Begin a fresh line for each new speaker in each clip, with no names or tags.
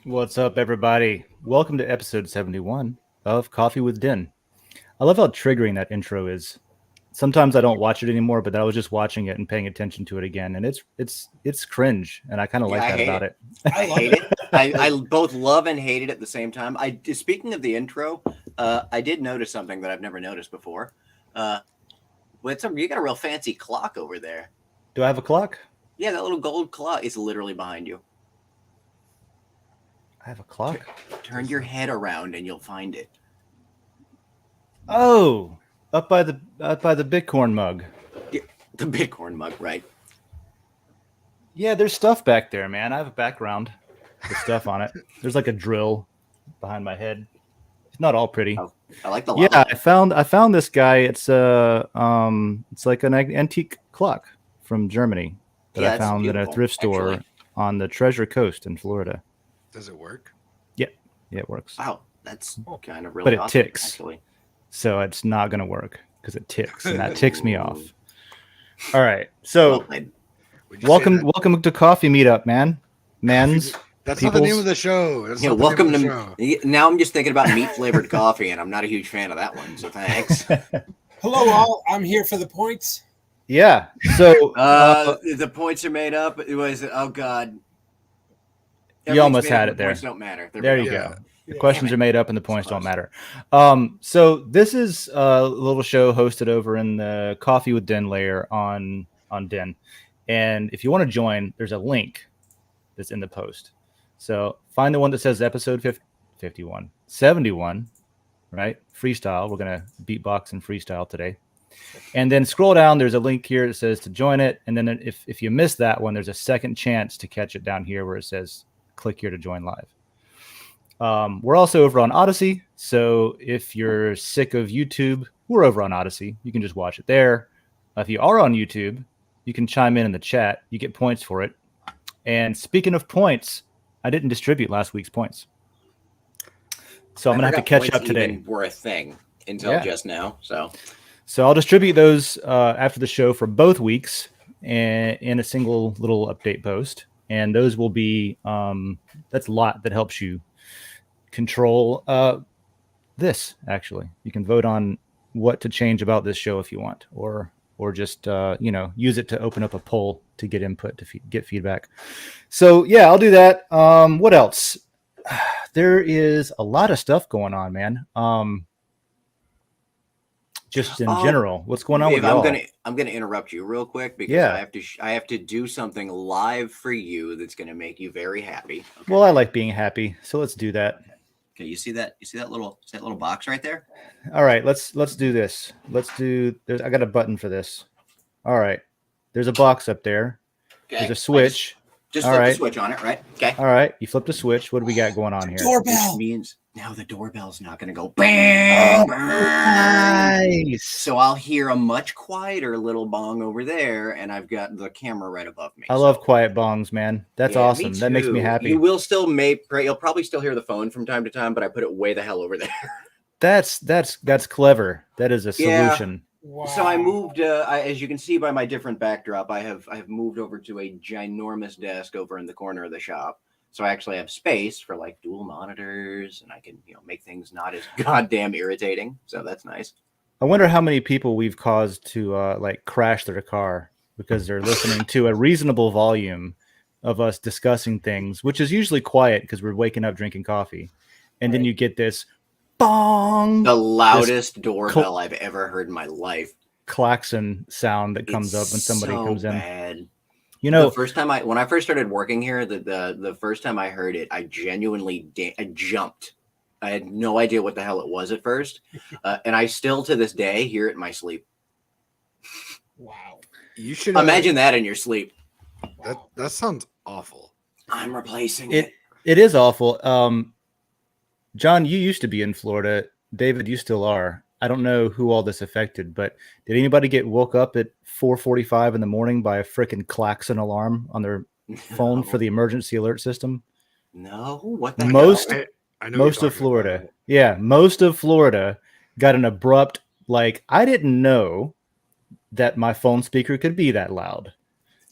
What's up, everybody? Welcome to episode 71 of Coffee with Den. I love how triggering that intro is. Sometimes I don't watch it anymore, but I was just watching it and paying attention to it again, and it's cringe, and I kind of
Yeah,
like
I
that
hate
about
it.
it.
I hate it. I both love and hate it at the same time. Speaking of the intro, I did notice something that I've never noticed before. You got a real fancy clock over there.
Do I have a clock?
Yeah, that little gold clock is literally behind you.
I have a clock.
Turn your head around and you'll find it.
Oh, up by the Bitcoin mug.
The Bitcoin mug, right?
Yeah, there's stuff back there, man. I have a background with stuff on it. There's like a drill behind my head. It's not all pretty.
Oh, I like the
Yeah,
lava.
I found this guy. It's like an antique clock from Germany that
Yeah,
I
it's
found in a
beautiful,
thrift store
actually.
on the Treasure Coast in Florida.
Does it work?
Yeah, it works.
Wow, that's kind of really
But it
awesome,
ticks.
actually.
So it's not going to work because it ticks, and that ticks me off. All right, so welcome to Coffee Meetup, man. Mans.
That's not the name of the show.
Yeah, welcome to. Now I'm just thinking about meat flavored coffee, and I'm not a huge fan of that one. So thanks.
Hello, all. I'm here for the points.
Yeah. So
the points are made up. It was God.
You almost had it there.
Points don't matter.
There you go. The questions are made up and the points don't matter. So this is a little show hosted over in the Coffee with Den layer on Den. And if you want to join, there's a link that's in the post. So find the one that says episode 51, 71, right? Freestyle. We're going to beatbox and freestyle today. And then scroll down. There's a link here that says to join it. And then if you miss that one, there's a second chance to catch it down here where it says click here to join live. We're also over on Odyssey. So if you're sick of YouTube, we're over on Odyssey. You can just watch it there. If you are on YouTube, you can chime in the chat. You get points for it. And speaking of points, I didn't distribute last week's points. So I'm going to have to catch up today.
Were a thing until just now. So
I'll distribute those after the show for both weeks in a single little update post. And those will be, that's a lot that helps you control this, actually. You can vote on what to change about this show if you want, or just, use it to open up a poll to get input, to get feedback. So, yeah, I'll do that. What else? There is a lot of stuff going on, man. Just in general, what's going on with y'all?
I'm gonna interrupt you real quick because I have to do something live for you that's gonna make you very happy. Okay.
Well, I like being happy, so let's do that.
Okay, you see that little box right there?
All right, let's do this. I got a button for this. All right, there's a box up there. Okay. There's a switch.
Just flip the switch on it, right? Okay.
All right, you flip the switch. What do we got going on here?
Doorbell.
Which means now the doorbell's not going to go bang.
Nice.
So I'll hear a much quieter little bong over there, and I've got the camera right above me.
I love quiet bongs, man. That's awesome. That makes me happy.
You will still you'll probably still hear the phone from time to time, but I put it way the hell over there.
That's clever. That is a solution.
Wow.
So I moved, as you can see by my different backdrop, I have moved over to a ginormous desk over in the corner of the shop. So I actually have space for like dual monitors, and I can make things not as goddamn irritating. So that's nice.
I wonder how many people we've caused to like crash their car because they're listening to a reasonable volume of us discussing things, which is usually quiet because we're waking up drinking coffee, and then you get this. Bong!
The loudest doorbell I've ever heard in my life.
Klaxon sound that comes up when somebody comes in.
Bad.
The
first time when I first started working here, the first time I heard it, I genuinely I jumped. I had no idea what the hell it was at first, and I still to this day hear it in my sleep.
Wow!
You should
imagine that in your sleep.
That sounds awful.
I'm replacing it.
It is awful. John, you used to be in Florida. David, you still are. I don't know who all this affected, but did anybody get woke up at 4:45 in the morning by a freaking klaxon alarm on their phone for the emergency alert system?
No. What the
hell?
I know
most of Florida. Yeah, most of Florida got an abrupt, like, I didn't know that my phone speaker could be that loud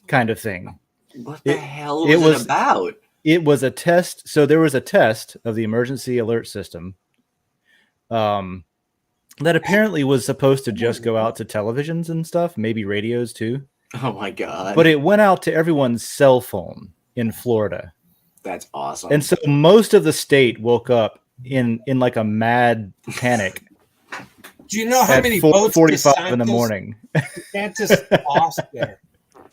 kind of thing.
What the hell was it about?
It was a test. So there was a test of the emergency alert system that apparently was supposed to just go out to televisions and stuff, maybe radios too.
Oh my god.
But it went out to everyone's cell phone in Florida.
That's awesome.
And so most of the state woke up in like a mad panic.
Do you know how
at
many votes
4:45 in the morning.
DeSantis lost there?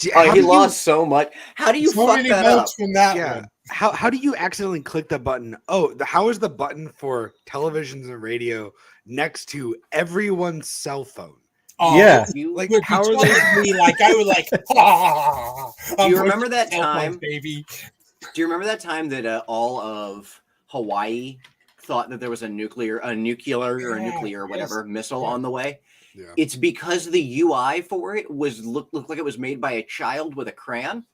He lost so much. How do you
So
fuck
many
that
votes
up?
from that
Yeah.
one.
How do you accidentally click the button? Oh, how is the button for televisions and radio next to everyone's cell phone?
Oh,
Yeah.
Like,
would
how
be
are they?
totally like I would like.
Do you remember that
cell phone,
time?
baby?
Do you remember that time that all of Hawaii thought that there was a nuclear or whatever missile on the way?
Yeah.
It's because the UI for it looked like it was made by a child with a crayon.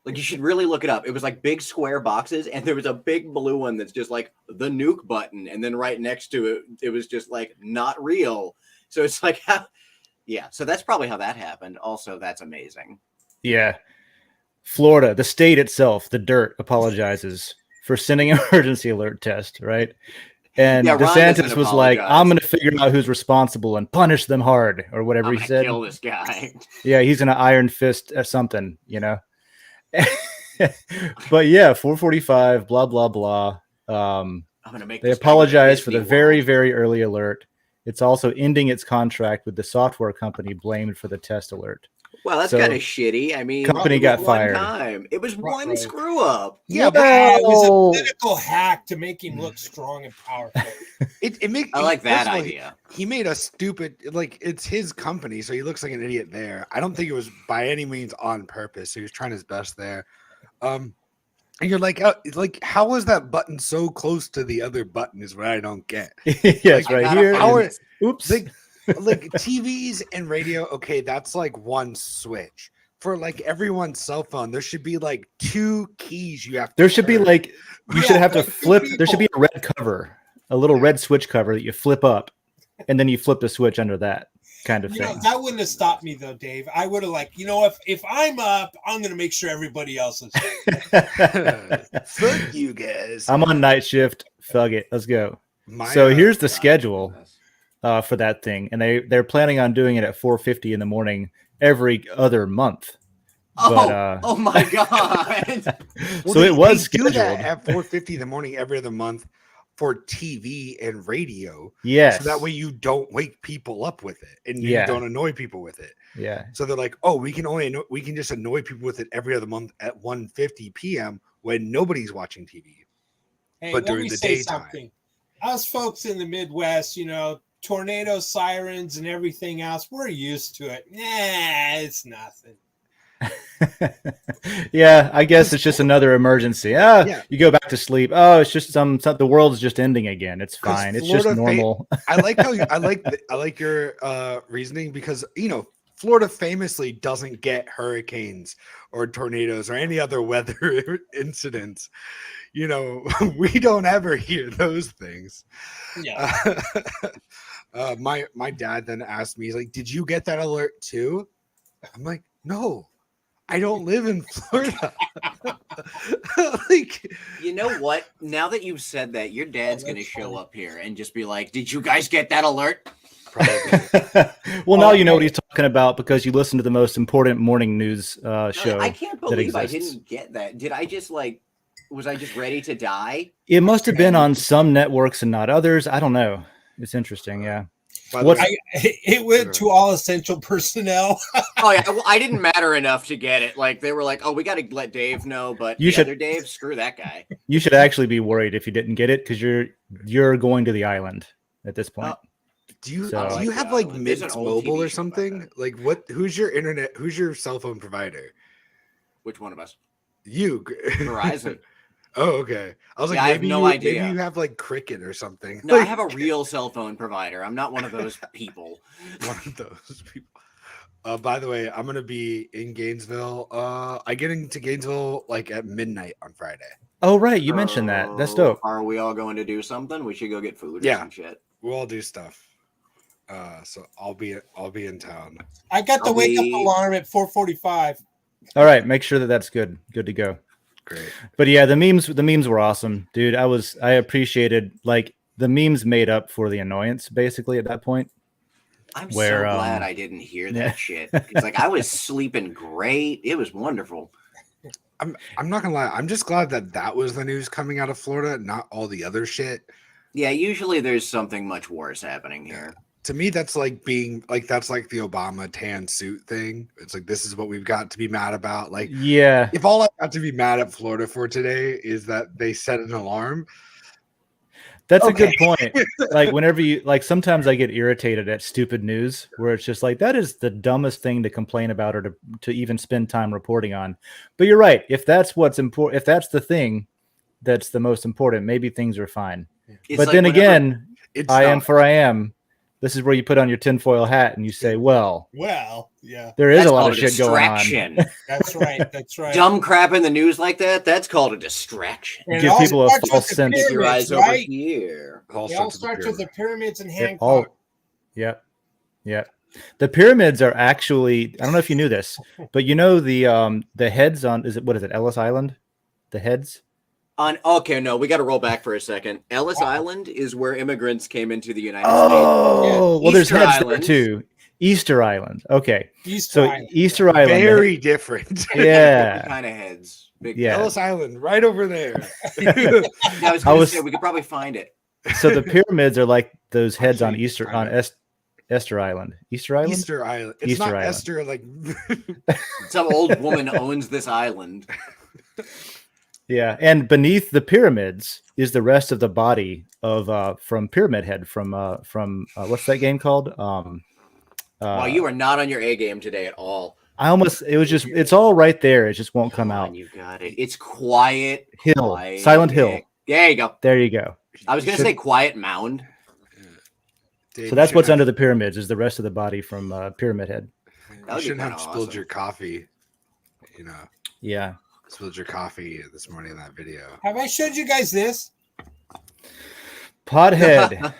Like, you should really look it up. It was like big square boxes, and there was a big blue one that's just like the nuke button, and then right next to it, it was just like not real. So it's like, yeah. So that's probably how that happened. Also, that's amazing.
Yeah. Florida, the state itself, the dirt apologizes for sending an emergency alert test, right? And
Yeah, Ron
DeSantis
doesn't
was like,
apologize.
I'm going to figure out who's responsible and punish them hard, or whatever
I'm
he
gonna
said.
kill this guy.
Yeah, he's going to iron fist or something, you know? But yeah, 4:45, blah, blah, blah.
I'm gonna make.
They
this guy go to
apologize for
Disney
the very,
World.
very early alert. It's also ending its contract with the software company blamed for the test alert.
Well, that's
So,
kind of shitty. I mean,
company
it was
got
one
fired.
Time. It was one
Right.
screw up.
Yeah,
Yeah, it was a
No.
political hack to make him look strong and powerful.
I like that
first of all,
idea.
He made a stupid, like, it's his company, so he looks like an idiot there. I don't think it was by any means on purpose. He was trying his best there. And you're like, how was that button so close to the other button? Is what I don't get.
Yes,
I
right
gotta
here.
find
How
and-
are,
oops.
like TVs and radio? Okay, that's like one switch. For like everyone's cell phone, there should be like 2 keys you have.
There should be
turn.
like, you should
Yeah,
have to
like two
flip. There should be
people.
a red cover, a little red switch cover that you flip up, and then you flip the switch under that kind of
You know,
thing.
that wouldn't have stopped me though, Dave. I would have like, you know, if I'm up, I'm gonna make sure everybody else is.
Fuck you guys.
I'm on night shift. Fuck it. Let's go.
My,
So here's the
God,
schedule
goodness.
for that thing, and they're planning on doing it at 4:50 in the morning every other month. But,
Oh my god!
so it was
they do
scheduled.
that at 4:50 in the morning every other month for TV and radio.
Yes.
So that way you don't wake people up with it and you
Yeah.
don't annoy people with it.
Yeah.
So they're like, oh, we can just annoy people with it every other month at 1:50 p.m. when nobody's watching TV.
Hey,
But
let
during
me
the
say
daytime.
something. Us folks in the Midwest, you know, tornado sirens and everything else, we're used to it. Nah, it's nothing.
Yeah, I guess it's just another emergency.
Yeah.
You go back to sleep. Oh, it's just the world's just ending again. It's
'Cause
fine. It's just
Florida
normal.
I like how I like your reasoning because Florida famously doesn't get hurricanes or tornadoes or any other weather incidents. We don't ever hear those things.
Yeah.
My dad then asked me, he's like, "Did you get that alert too?" I'm like, "No, I don't live in Florida." Like,
You know what? Now that you've said that, your dad's gonna show up here and just be like, "Did you guys get that alert?"
probably.
Well, now you know what he's talking about because you listen to the most important morning news show.
I can't
that
believe I
exists.
didn't get that. Did I just was I just ready to die?
It must have been on some networks and not others. I don't know. It's interesting. Yeah.
By the
What's-
way,
It went to all essential personnel.
Oh yeah, well, I didn't matter enough to get it. Like they were like, "Oh, we got to let Dave know," but
You
the
should-
other Dave, screw that guy.
You should actually be worried if you didn't get it because you're going to the island at this point.
do you
So-
do you have like
There's an
Mint
old
Mobile
TV
or
show about
something?
that.
Like who's your internet? Who's your cell phone provider?
Which one of us?
You.
Verizon.
Oh, okay. I was like,
Yeah, I have
maybe
no idea.
Maybe you have like Cricket or something.
No, I
Like,
have a real cell phone provider. I'm not one of those people.
one of those people. By the way, I'm gonna be in Gainesville. I get into Gainesville like at midnight on Friday.
Oh, right. You mentioned that. That's dope.
Are we all going to do something? We should go get food or
Yeah.
some shit.
We'll all do stuff. So I'll be in town.
I got the
I'll
wake up
be-
alarm at 4:45.
All right. Make sure that that's good. Good to go.
Great.
But yeah, the memes were awesome, dude. I appreciated, like, the memes made up for the annoyance basically at that point.
I'm
Where,
so glad I didn't hear
yeah.
that shit. It's like I was sleeping great. It was wonderful.
I'm not gonna lie. I'm just glad that was the news coming out of Florida, not all the other shit.
Yeah, usually there's something much worse happening here.
To me, that's like that's like the Obama tan suit thing. It's like, this is what we've got to be mad about. Like,
Yeah,
if all I got to be mad at Florida for today is that they set an alarm,
that's
Okay.
a good point. Like, whenever you, like, sometimes I get irritated at stupid news where it's just like, that is the dumbest thing to complain about or to even spend time reporting on. But you're right. If that's what's important, if that's the thing that's the most important, maybe things are fine.
It's
But
like
then
whenever-
again,
it's
I am
not.
for I am. This is where you put on your tinfoil hat and you say, well,
Well, yeah,
there is
that's
a lot
called
of shit going on.
distraction.
that's right. That's right.
Dumb crap in the news like that's called a distraction.
And it
Give
all
people a
starts with
false
the
sense.
Keep your
pyramids,
eyes over
right?
here.
It all
It all
starts with the
starts with the
pyramid.
pyramids in
It
Hancock.
all, yep. The pyramids are actually, I don't know if you knew this, but you know the heads on, what is it, Ellis Island? The heads?
Okay, no, we got to roll back for a second. Ellis
Uh-oh.
Island is where immigrants came into the United States.
Oh, well, there's
Easter
heads there
Islands.
too. Easter Island. Okay.
Easter
So
Island.
Easter Island.
Very different.
Yeah.
Kind of heads. Big
Yeah.
Ellis Island, right over there.
Yeah, I was going to
was-
say we could probably find it.
So the pyramids are like those heads on
Actually,
Easter,
I
on
know.
Esther Island. Easter Island?
Easter Island. It's
Easter
not
Island.
Esther. Like,
Some old woman owns this island.
Yeah. And beneath the pyramids is the rest of the body of from Pyramid Head from what's that game called?
Wow, you are not on your A game today at all.
It's all right there. It just won't come
on,
out.
You got it. It's Quiet
Hill.
Quiet.
Silent Hill.
There you go.
There you go.
I was going to say Quiet Mound.
Dave,
So that's
you
what's
shouldn't
under the pyramids is the rest of the body from Pyramid Head.
have-
That
You
would be
shouldn't have
kinda
spilled
awesome.
your coffee. You know,
Yeah.
spilled your coffee this morning in that video.
Have I showed you guys this?
Pothead.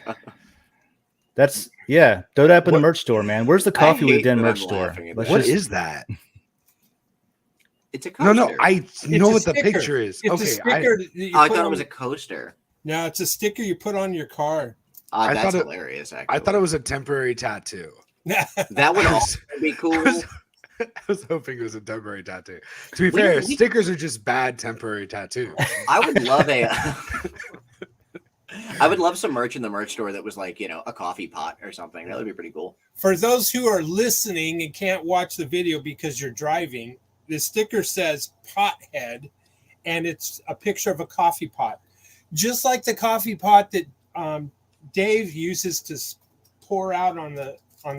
That's throw that up in the
What-
merch store, man. Where's the Coffee with
hate
Den
that
merch
I'm
store?
laughing at
Let's
that.
What
just-
is that?
It's a coaster.
No, I know
a
what the
sticker.
picture is.
It's a
Okay,
sticker. that you
I
put
thought it
on-
was a coaster.
No, it's a sticker you put on your car.
I
That's
thought it-
hilarious, actually.
I thought it was a temporary tattoo.
That would
I
also be cool.
I was hoping it was a temporary tattoo. To be
We-
fair,
we-
stickers are just bad temporary tattoos.
I would love I would love some merch in the merch store that was like, a coffee pot or something. That would be pretty cool.
For those who are listening and can't watch the video because you're driving, the sticker says Pothead, and it's a picture of a coffee pot, just like the coffee pot that Dave uses to pour out on the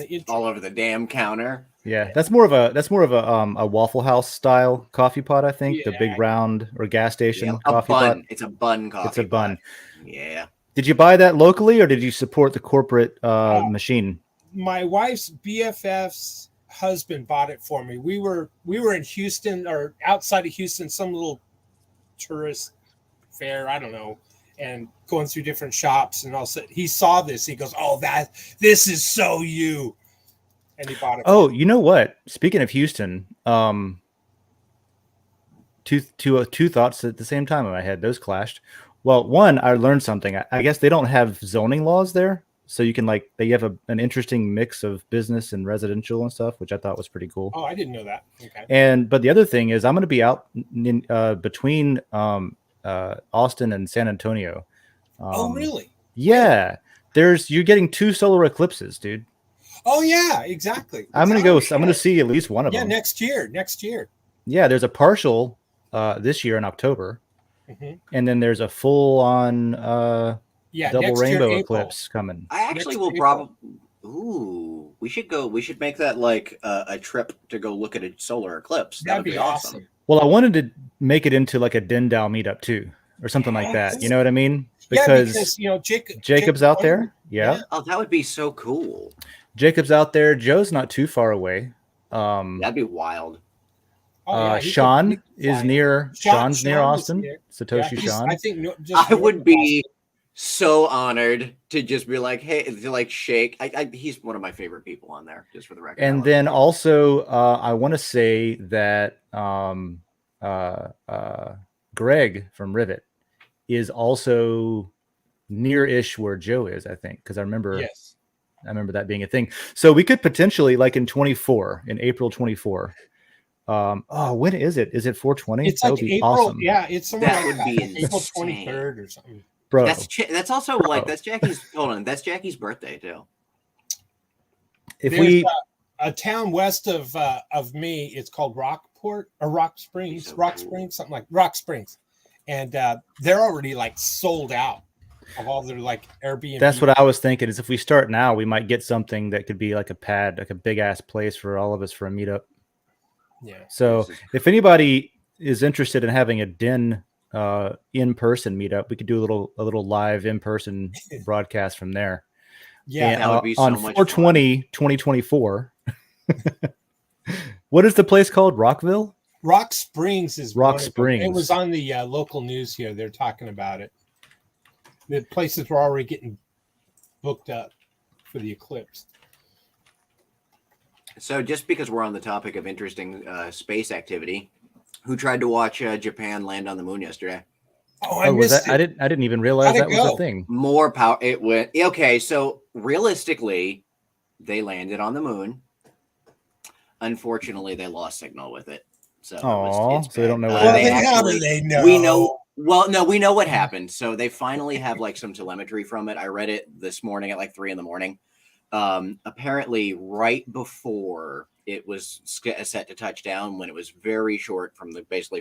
intro.
All over the damn counter.
Yeah, that's more of a Waffle House style coffee pot, I think. The
Yeah.
big round or gas station
Yeah,
coffee
a bun.
pot.
It's a bun coffee.
It's a bun.
pot. Yeah.
Did you buy that locally or did you support the corporate machine?
My wife's BFF's husband bought it for me. We were in Houston or outside of Houston, some little tourist fair, I don't know, and going through different shops, and all of a sudden he saw this. He goes, "Oh, this is so you," and he bought it.
Oh, you know what? Speaking of Houston, two thoughts at the same time in my head. Those clashed. Well, one, I learned something. I guess they don't have zoning laws there, so you can they have an interesting mix of business and residential and stuff, which I thought was pretty cool.
Oh, I didn't know that. Okay.
But the other thing is, I'm going to be out between Austin and San Antonio.
Oh, really?
Yeah, you're getting 2 solar eclipses, dude.
Oh, yeah, exactly.
I'm gonna go. I'm gonna see at least one of
Yeah,
them.
next year.
Yeah, there's a partial this year in October,
Mhm.
and then there's a full-on
Yeah,
double
next year,
rainbow
April.
eclipse coming.
I actually
Next
will
April.
probably. Ooh, we should go. We should make that like a trip to go look at a solar eclipse.
That'd
That'd
be
awesome.
awesome.
Well, I wanted to make it into like a Den.social meetup too, or something like that. You know what I mean?
Because
Jacob's out there. Yeah,
Oh, that would be so cool.
Jacob's out there. Joe's not too far away.
That'd be wild.
Oh, yeah, he
Sean
could
is
fly.
near. Sean's near
Sean is
Austin.
near.
Satoshi
he's-
Sean.
I think just
I would be so honored to just be like, hey, to like shake. He's one of my favorite people on there, just for the record. I
And
love
then
him.
also, I want to say that Greg from Rivet is also near-ish where Joe is, I think, because I remember that being a thing. So we could potentially, like in April 24. When is it? Is it 420?
It's
That
like
would be
April.
awesome.
Yeah, it's somewhere
That
like
would be
April
insane.
23rd or something.
Bro,
That's also like that's Jackie's. Hold on, that's Jackie's birthday too.
There's a town west of me. It's called Rockport or Rock Springs, something like Rock Springs, and they're already like sold out of all their like Airbnb.
That's what I was thinking. Is if we start now, we might get something that could be like a pad, like a big ass place for all of us for a meetup.
Yeah.
So if anybody is interested in having a Den in-person meetup, we could do a little live in-person broadcast from there.
Yeah,
and,
that would be so
on
much
420 2024. What is the place called? Rockville?
Rock Springs is
Rock Springs.
It was on the local news here. They're talking about it. The places were already getting booked up for the eclipse.
So just because we're on the topic of interesting space activity, who tried to watch Japan land on the moon yesterday?
Oh, I missed it.
I didn't even realize that was a thing.
More power. It went okay. So realistically, they landed on the moon. Unfortunately, they lost signal with it. So
so they don't know what
Well,
happened.
how do they know?
We know. Well, no, we know what happened. So they finally have like some telemetry from it. I read it this morning at like 3 a.m. Apparently, right before it was set to touch down, when it was very short from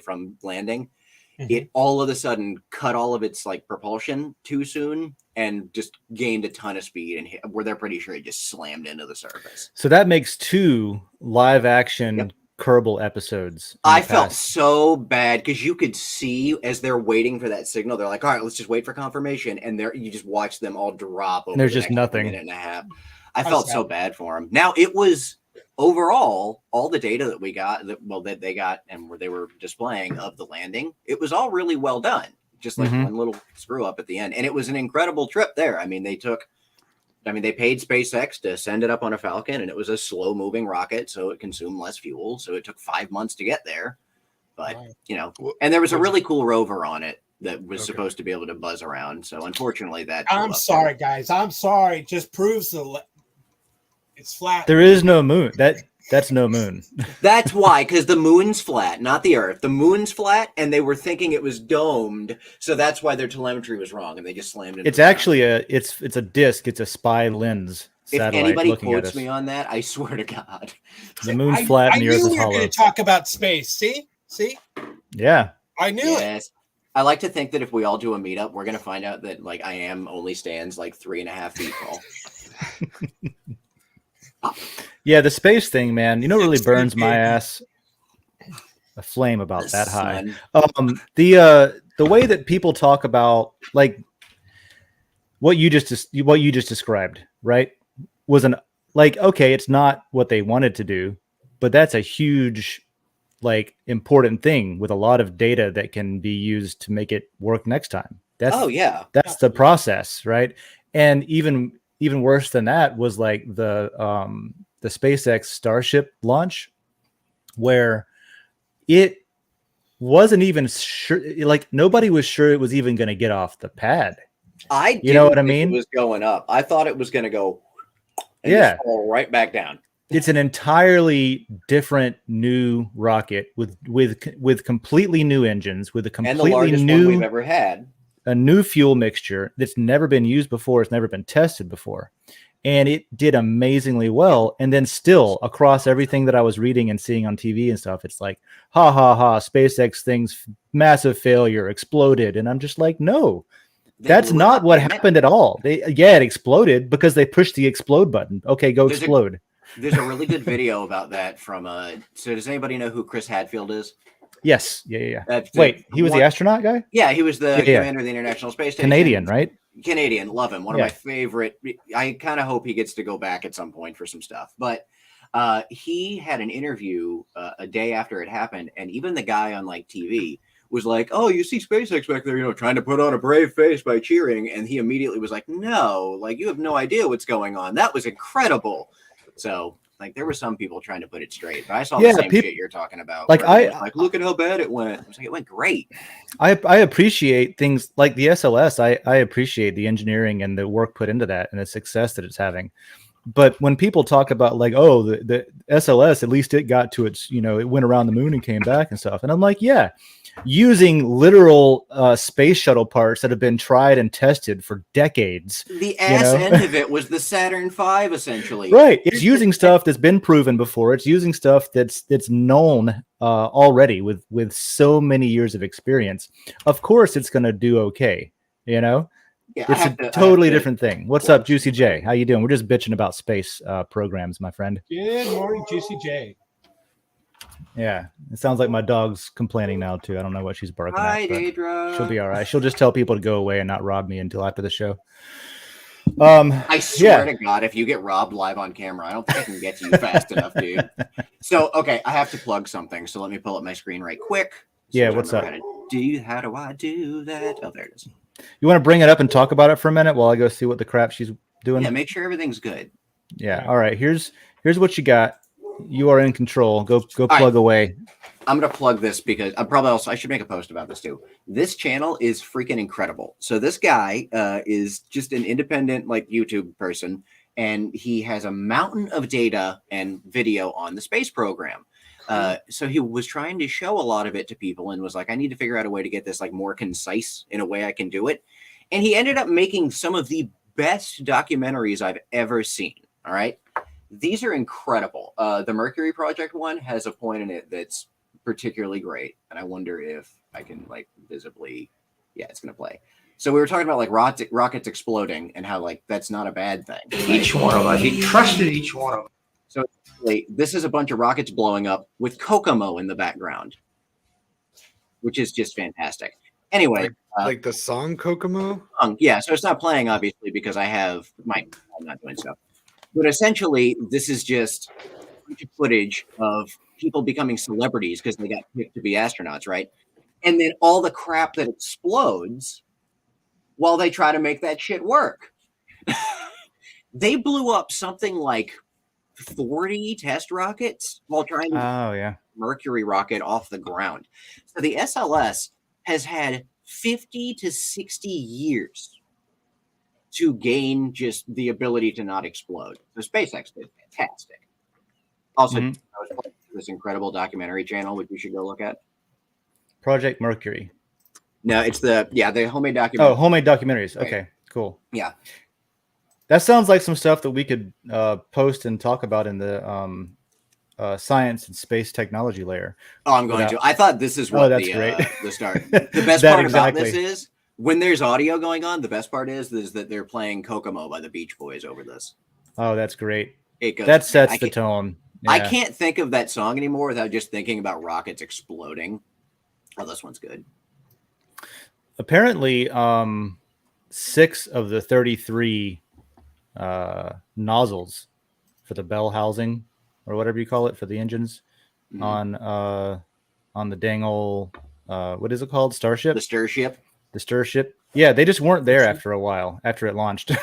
from landing, it all of a sudden cut all of its like propulsion too soon and just gained a ton of speed, and where they're pretty sure it just slammed into the surface.
So that makes 2 live action Kerbal episodes.
I felt so bad because you could see as they're waiting for that signal, they're like, all right, let's just wait for confirmation. And you just watch them all drop over
there's
the
just
next
nothing.
minute and a half. I felt so bad for them. Now it was overall all the data that we got that they got and where they were displaying of the landing. It was all really well done. Just like one little screw up at the end. And it was an incredible trip there. I mean, they paid SpaceX to send it up on a Falcon, and it was a slow moving rocket, so it consumed less fuel. So it took 5 months to get there. But, and there was a really cool rover on it that was supposed to be able to buzz around. So unfortunately
I'm sorry, guys. I'm sorry. It just proves it's flat.
There is no moon. That's no moon.
That's why, because the moon's flat, not the Earth. The moon's flat, and they were thinking it was domed, so that's why their telemetry was wrong, and they just slammed it.
It's actually it's a disc. It's a spy lens satellite.
If anybody
looking
quotes
at us.
me on that, I swear to God,
the moon's flat and the Earth is hollow.
I knew we were going to talk about space. See,
yeah,
I knew it.
I like to think that if we all do a meetup, we're going to find out that like I am only stands like 3.5 feet tall.
Yeah, the space thing, man. You know, really burns my ass. A flame about that high. The way that people talk about like what you just described, right? Was okay, it's not what they wanted to do, but that's a huge like important thing with a lot of data that can be used to make it work next time. That's the process, right? And even worse than that was like the SpaceX Starship launch, where it wasn't even sure, like nobody was sure it was even going to get off the pad.
You know what I mean? It was going up. I thought it was going to go and just fall right back down.
It's an entirely different new rocket with completely new engines, with a completely
and the largest
new
one we've ever had.
A new fuel mixture that's never been used before. It's never been tested before. And it did amazingly well. And then still across everything that I was reading and seeing on TV and stuff, it's like, ha, ha, ha, SpaceX thing's massive failure, exploded. And I'm just like, no, that's not what happened at all. It exploded because they pushed the explode button. Okay, go explode.
There's a really good video about that from, so does anybody know who Chris Hadfield is?
Yes. Yeah. Wait, he was the astronaut guy?
Yeah, he was the commander of the International Space Station.
Canadian, right?
Canadian, love him. One of my favorite. I kind of hope he gets to go back at some point for some stuff. But he had an interview a day after it happened, and even the guy on like TV was like, "Oh, you see SpaceX back there, trying to put on a brave face by cheering," and he immediately was like, "No, like you have no idea what's going on. That was incredible." So Like there were some people trying to put it straight, but I saw
Yeah,
the same shit you're talking about.
like,
where it was like, look at how bad it went. I was like, it went great.
I appreciate things like the SLS. I appreciate the engineering and the work put into that and the success that it's having. But when people talk about like, oh, the SLS, at least it got to its, you know, it went around the moon and came back and stuff. And I'm like, yeah, using literal space shuttle parts that have been tried and tested for decades.
The ass end of it was the Saturn V, essentially.
Right. It's using stuff that's been proven before. It's using stuff that's known already with so many years of experience. Of course, it's going to do okay. You know,
Yeah,
it's a totally different thing. What's up, Juicy J? How you doing? We're just bitching about space programs, my friend.
Good morning, Juicy J.
Yeah, it sounds like my dog's complaining now too. I don't know what she's barking
Hi,
at. But
Daedra.
she'll be all right. She'll just tell people to go away and not rob me until after the show.
I swear to God, if you get robbed live on camera, I don't think I can get to you fast enough, dude. So, okay, I have to plug something. So let me pull up my screen right quick.
Yeah, what's up?
How do I do that? Oh, there it is.
You want to bring it up and talk about it for a minute while I go see what the crap she's doing?
Yeah, make sure everything's good.
Yeah. All right. Here's what you got. You are in control. Go plug
right.
away.
I'm gonna plug this because I should make a post about this too. This channel is freaking incredible. So this guy is just an independent like YouTube person, and he has a mountain of data and video on the space program. So he was trying to show a lot of it to people and was like, I need to figure out a way to get this like more concise in a way I can do it. And he ended up making some of the best documentaries I've ever seen. All right. These are incredible. The Mercury Project one has a point in it that's particularly great. And I wonder if I can like visibly, yeah, it's going to play. So we were talking about like rockets exploding and how like that's not a bad thing. Right?
Each one of us, he trusted each one of them.
So this is a bunch of rockets blowing up with Kokomo in the background, which is just fantastic. Anyway,
like the song Kokomo?
Yeah, so it's not playing obviously because I'm not doing so. But essentially, this is just a bunch of footage of people becoming celebrities because they got picked to be astronauts, right? And then all the crap that explodes while they try to make that shit work. They blew up something like 40 test rockets while trying to Mercury rocket off the ground. So the SLS has had 50 to 60 years to gain just the ability to not explode. So SpaceX did fantastic. Also, I was this incredible documentary channel, which you should go look at.
Project Mercury.
No, it's the homemade documentary.
Oh, homemade documentaries.
Right.
Okay, cool.
Yeah.
That sounds like some stuff that we could post and talk about in the science and space technology layer.
Oh, I'm going to. I thought this is what the start. The best part about this is when there's audio going on, the best part is that they're playing Kokomo by the Beach Boys over this.
Oh, that's great.
It goes,
that sets the tone. Yeah.
I can't think of that song anymore without just thinking about rockets exploding. Oh, this one's good.
Apparently, 6 of the 33 nozzles for the bell housing or whatever you call it for the engines on the dang old what is it called? Starship? The Starship. Yeah, they just weren't there after a while after it launched.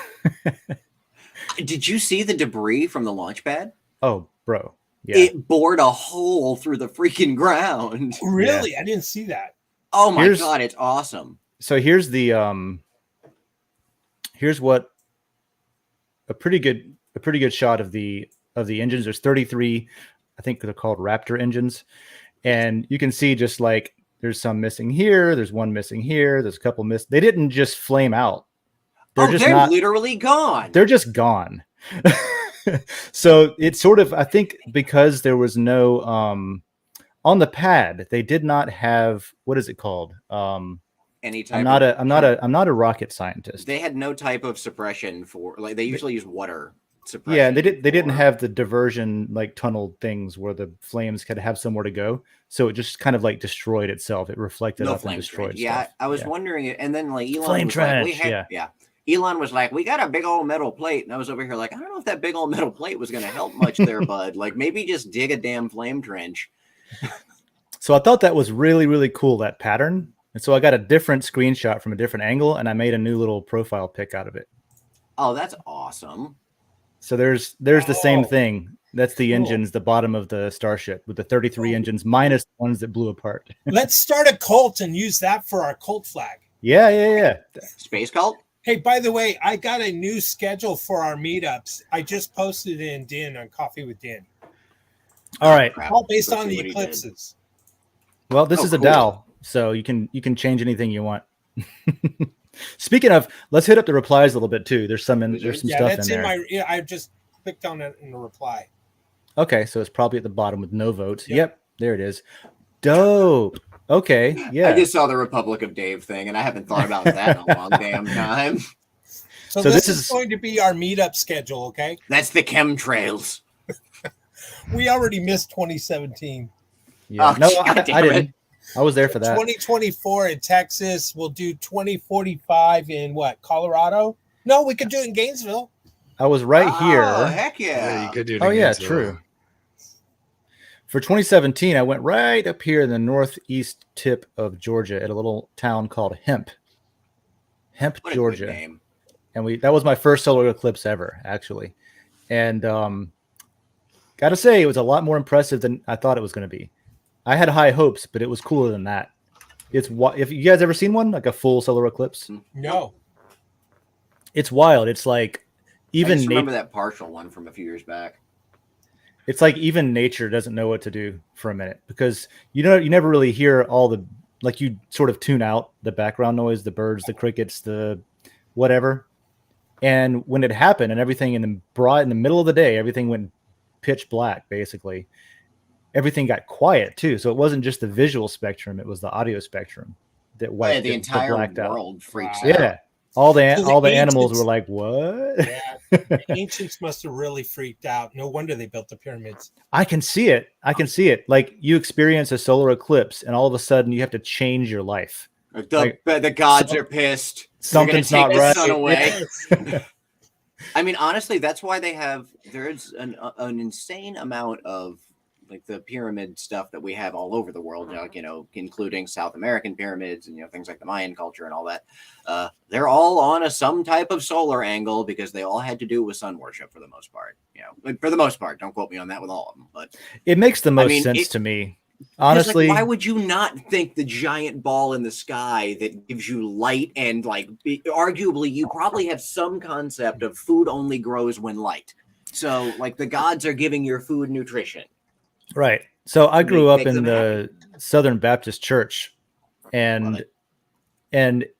Did you see the debris from the launch pad?
Oh, bro. Yeah.
It bored a hole through the freaking ground.
Really? Yeah. I didn't see that.
Oh my God, it's awesome.
So here's the here's what a pretty good shot of the engines. There's 33, I think they're called Raptor engines. And you can see just like there's some missing here, there's one missing here, there's a couple missing. They didn't just flame out.
They're literally gone.
They're just gone. So it's sort of, I think because there was no on the pad, they did not have, what is it called?
Any type
I'm not a rocket scientist.
They had no type of suppression for like they usually use water suppression.
Yeah, they didn't have the diversion like tunnel things where the flames could have somewhere to go. So it just kind of like destroyed itself. It reflected up and destroyed stuff.
Yeah, I was wondering it, and then like Elon
flame
was
trench,
like, Elon was like, we got a big old metal plate. And I was over here like, I don't know if that big old metal plate was going to help much there, bud. Like maybe just dig a damn flame trench.
So I thought that was really, really cool, that pattern. And so I got a different screenshot from a different angle and I made a new little profile pic out of it.
Oh, that's awesome.
So there's the same thing. That's the
Cool.
engines, the bottom of the Starship, with the 33 engines minus the ones that blew apart.
Let's start a cult and use that for our cult flag.
Yeah.
Space cult.
Hey, by the way, I got a new schedule for our meetups. I just posted it in Din on Coffee with Din.
All right.
Crap.
All based
Let's
on
see
the
what he did.
eclipses.
Well, this
Oh,
is a
cool.
DAO, so you can change anything you want. Speaking of, let's hit up the replies a little bit too. There's some
Wizards?
Yeah,
stuff
that's
in
in
there.
my. Yeah, I just clicked on it in the reply.
Okay, so it's probably at the bottom with no votes.
Yep.
Yep, there it is. Dope. Okay, yeah.
I just saw the Republic of Dave thing, and I haven't thought about that in a long damn time.
So,
So
this
this
is
is-
going to be our meetup schedule. Okay,
That's the chemtrails.
we already missed 2017.
Yeah.
Oh,
No,
God
I
damn it.
didn't. I was there for that.
2024 in Texas. We'll do 2045 in what? Colorado? No, we could do it in Gainesville.
I was right
Oh,
here.
heck
Yeah, you could do it.
Oh, yeah,
against,
true. For 2017, I went right up here in the northeast tip of Georgia at a little town called Hemp,
What a
Georgia.
good name.
And that was my first solar eclipse ever, actually. And gotta say, it was a lot more impressive than I thought it was going to be. I had high hopes, but it was cooler than that. If you guys ever seen one, like a full solar eclipse,
No.
it's wild. It's like
I
even
just remember that partial one from a few years back.
it's like even nature doesn't know what to do for a minute, because you never really hear all the, like, you sort of tune out the background noise, the birds, the crickets, the whatever. And when it happened and everything in the middle of the day, everything went pitch black, basically. Everything got quiet too. So it wasn't just the visual spectrum, it was the audio spectrum that
Oh, yeah,
wiped
the
it,
entire
blacked out.
world freaks
Wow.
out.
Yeah. All the
So the
animals
ancients-
were like, what?
Yeah. The ancients must have really freaked out. No wonder they built the pyramids.
I can see it. Like, you experience a solar eclipse and all of a sudden you have to change your life.
The gods are pissed.
Something's
They're
not
gonna
right.
take the sun away. I mean, honestly, that's why there's an insane amount of like the pyramid stuff that we have all over the world, like, including South American pyramids and things like the Mayan culture and all that. They're all on some type of solar angle because they all had to do with sun worship for the most part. For the most part, don't quote me on that with all of them, but
It makes the most
mean,
sense to me.
it's
Honestly,
like, why would you not think the giant ball in the sky that gives you light and arguably you probably have some concept of food only grows when light. So like the gods are giving your food nutrition.
right. So I grew up
Make
in
them
the Southern Baptist Church,
Love
and
it.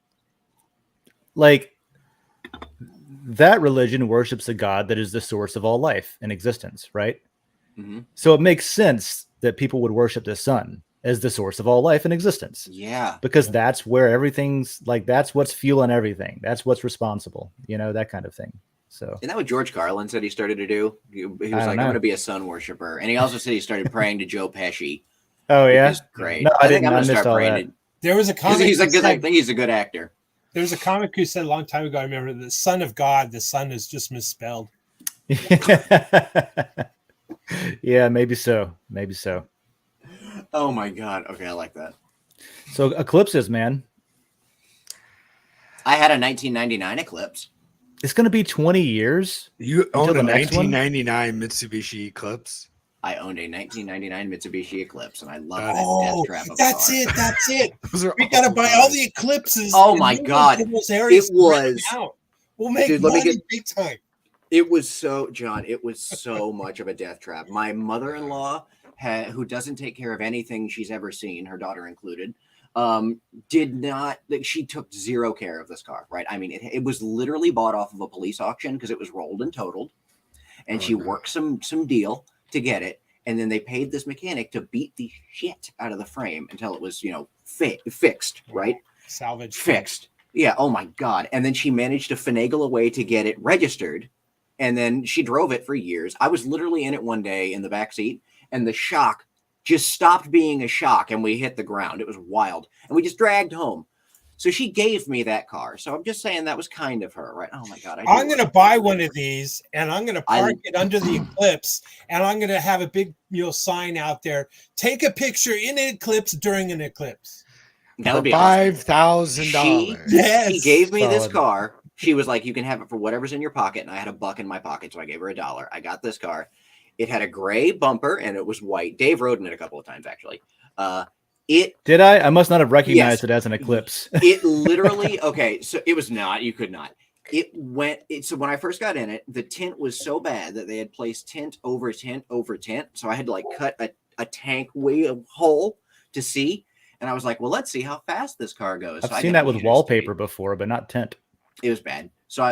like, that religion worships a God that is the source of all life and existence, right?
Mm-hmm.
So it makes sense that people would worship the sun as the source of all life and existence,
Yeah.
because that's where everything's like, that's what's fueling everything. That's what's responsible, that kind of thing. So
Isn't that what George Carlin said he started to do? He was
don't
like, I'm
know.
going to be a sun worshiper. And he also said he started praying to Joe Pesci.
oh
Which
yeah,
is great.
No, I
think
didn't.
I'm
I
going to
missed
start
all
praying
that.
to
There was a comic.
He's a good. I
Said,
think he's a good actor.
there was a comic who said a long time ago. I remember the son of God. The son is just misspelled.
Yeah, maybe so.
Oh my god. Okay, I like that.
So eclipses, man,
I had a 1999 eclipse.
it's going to be 20 years.
You
Until
own a
the next one?
1999 Mitsubishi Eclipse.
I owned a 1999 Mitsubishi Eclipse, and I love
Oh,
that
Oh,
death trap of a
that's
car.
it. That's it.
Those are
We gotta
all
buy
cars.
all the eclipses.
Oh
and
my
move them
God.
to those areas
It
and rent them
was-
out. We'll make
Dude, let me
money
get-
big time.
It was so, John, it was so much of a death trap. My mother-in-law, who doesn't take care of anything she's ever seen, her daughter included, did not, she took zero care of this car, right? I mean, it was literally bought off of a police auction because it was rolled and totaled. And she
Okay.
worked some deal to get it. And then they paid this mechanic to beat the shit out of the frame until it was, fixed, right?
Salvage.
Fixed. Yeah. Oh my God. And then she managed to finagle a way to get it registered. And then she drove it for years. I was literally in it one day in the back seat, and the shock just stopped being a shock, and we hit the ground. It was wild. And we just dragged home. So she gave me that car. So I'm just saying that was kind of her, right? Oh my God.
I'm going to buy one of these and I'm going to park it under the eclipse, and I'm going to have a big sign out there. Take a picture in an eclipse during an eclipse.
That would be awesome.
$5,000.
Yes.
She gave me this
Solid.
car. She was like, you can have it for whatever's in your pocket. And I had $1 in my pocket. So I gave her $1. I got this car. It had a gray bumper and it was white. Dave rode in it a couple of times actually.
Did I? I must not have recognized it as an Eclipse.
It literally, okay, so it was not, you could not. So when I first got in it, the tint was so bad that they had placed tint over tint over tint. So I had to like cut a tank wheel hole to see. And I was like, well, let's see how fast this car goes.
I've seen that with wallpaper before, but not tint.
It was bad. So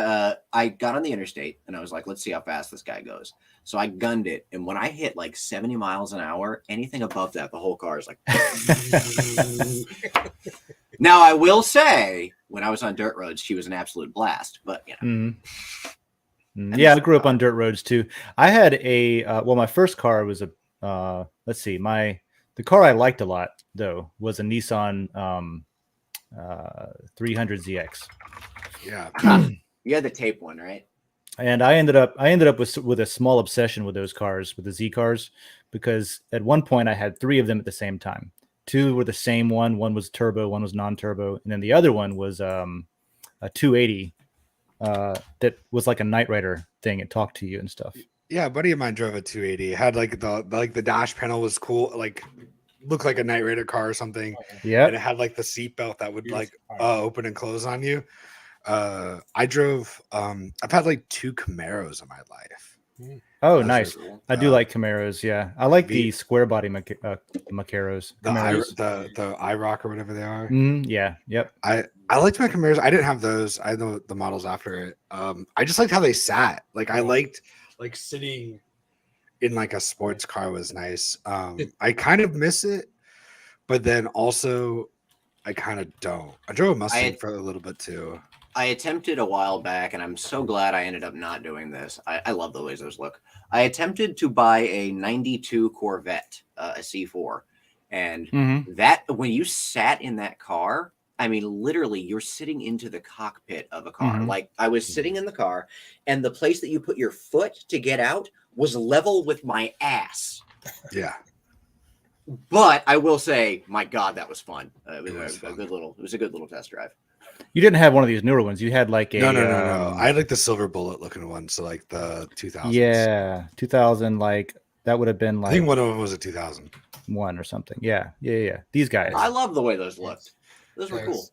I got on the interstate and I was like, let's see how fast this guy goes. So I gunned it. And when I hit like 70 miles an hour, anything above that, the whole car is like. Now, I will say, when I was on dirt roads, she was an absolute blast. But, you know.
Yeah, I grew up on dirt roads too. I had my first car was the car I liked a lot, though, was a Nissan 300ZX.
Yeah.
You had the tape one, right?
And I ended up with a small obsession with those cars, with the Z cars, because at one point I had 3 of them at the same time. 2 were the same one. One was turbo, one was non-turbo, and then the other one was a 280 that was like a Knight Rider thing. It talked to you and stuff.
Yeah, a buddy of mine drove a 280. It had like the dash panel was cool, like looked like a Knight Rider car or something.
Yeah,
and it had like the seat belt that would like open and close on you. I drove. I've had like 2 Camaros in my life.
Oh,
Those
nice.
cool.
I do like Camaros. Yeah, I like the square body Macaros.
The IROC or whatever they are.
Yeah. Yep.
I liked my Camaros. I didn't have those. I know the models after it. I just liked how they sat. Like I liked like sitting in like a sports car was nice. I kind of miss it, but then also I kind of don't. I drove a Mustang for a little bit too.
I attempted a while back, and I'm so glad I ended up not doing this. I love the way those look. I attempted to buy a 92 Corvette, a C4. And that, when you sat in that car, I mean, literally, you're sitting into the cockpit of a car. Like, I was sitting in the car, and the place that you put your foot to get out was level with my ass.
Yeah.
But I will say, my God, that was fun. It was a good little test drive.
You didn't have one of these newer ones. You had like a
no. I had like the silver bullet looking one, so like the 2000s.
Yeah, 2000. Like that would have been like.
I think one of them was a 2001
or something. Yeah. These guys.
I love the way those looked. Those were cool.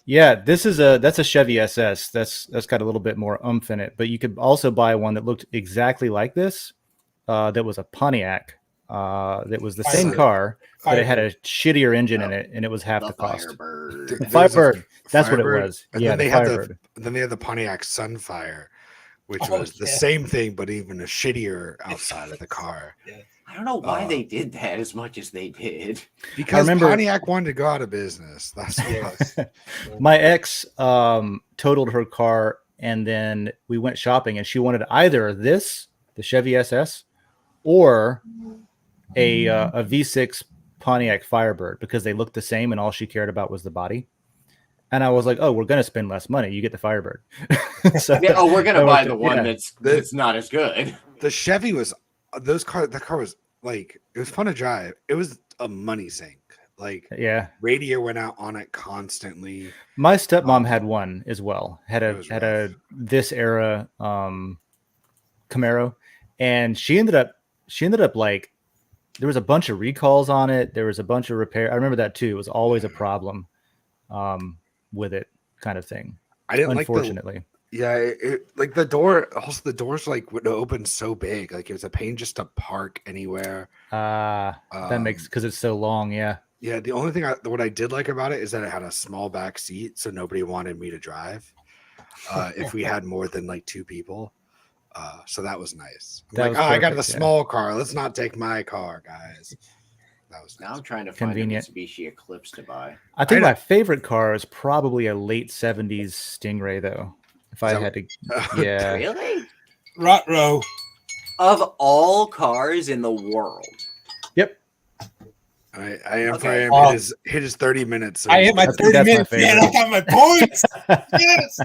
Yeah, that's a Chevy SS. That's got a little bit more oomph in it. But you could also buy one that looked exactly like this. That was a Pontiac. That was the same car, but it had a shittier engine in it, and it was half the cost. Firebird. That's what it was.
And then they had the Pontiac Sunfire, which was the same thing, but even a shittier outside of the car.
I don't know why they did that as much as they did.
Because Pontiac wanted to go out of business. That's what it was.
My ex totaled her car, and then we went shopping, and she wanted either the Chevy SS, or a V6 Pontiac Firebird, because they looked the same, and all she cared about was the body. And I was like, "Oh, we're gonna spend less money. You get the Firebird."
We're gonna buy the one that's not as good.
The Chevy was the car was like, it was fun to drive. It was a money sink. Like, radiator went out on it constantly.
My stepmom had one as well. Had a this era Camaro, and she ended up like, there was a bunch of recalls on it. There was a bunch of repair. I remember that too. It was always a problem with it, kind of thing.
I didn't
unfortunately.
Like the door. Also, the doors like would open so big. Like it was a pain just to park anywhere.
That makes, because it's so long. Yeah.
Yeah. The only thing what I did like about it is that it had a small back seat, so nobody wanted me to drive. If we had more than like 2 people. So that was nice. I got the small car. Let's not take my car, guys. That was nice.
Now I'm trying to find a Mitsubishi Eclipse to buy.
I think my favorite car is probably a late 70s Stingray, though. If I had to, yeah.
Really?
Ruh-roh.
Of all cars in the world.
Yep.
I am hit his 30 minutes. So
I hit my 30 minutes. Man, I got my points. Yes.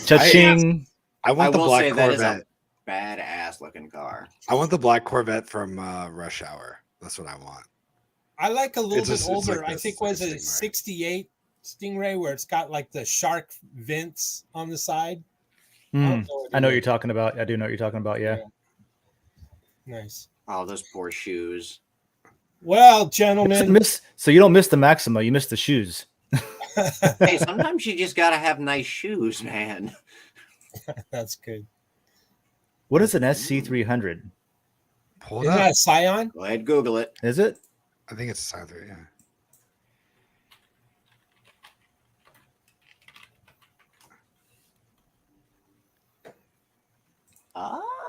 Cha-ching.
I want the black Corvette.
That is a badass looking car.
I want the black Corvette from Rush Hour. That's what I want.
I like a little bit older. Like I think was a 68 Stingray where it's got like the shark vents on the side.
I know what you're talking about. I do know what you're talking about. Yeah.
Nice.
Oh, those poor shoes.
Well, gentlemen,
So you don't miss the Maxima, you miss the shoes.
Hey, sometimes you just gotta have nice shoes, man.
that's good.
What is an SC300?
Pull it
Isn't that
up.
a Scion?
Go ahead, Google it.
Is it?
I think it's either. Yeah.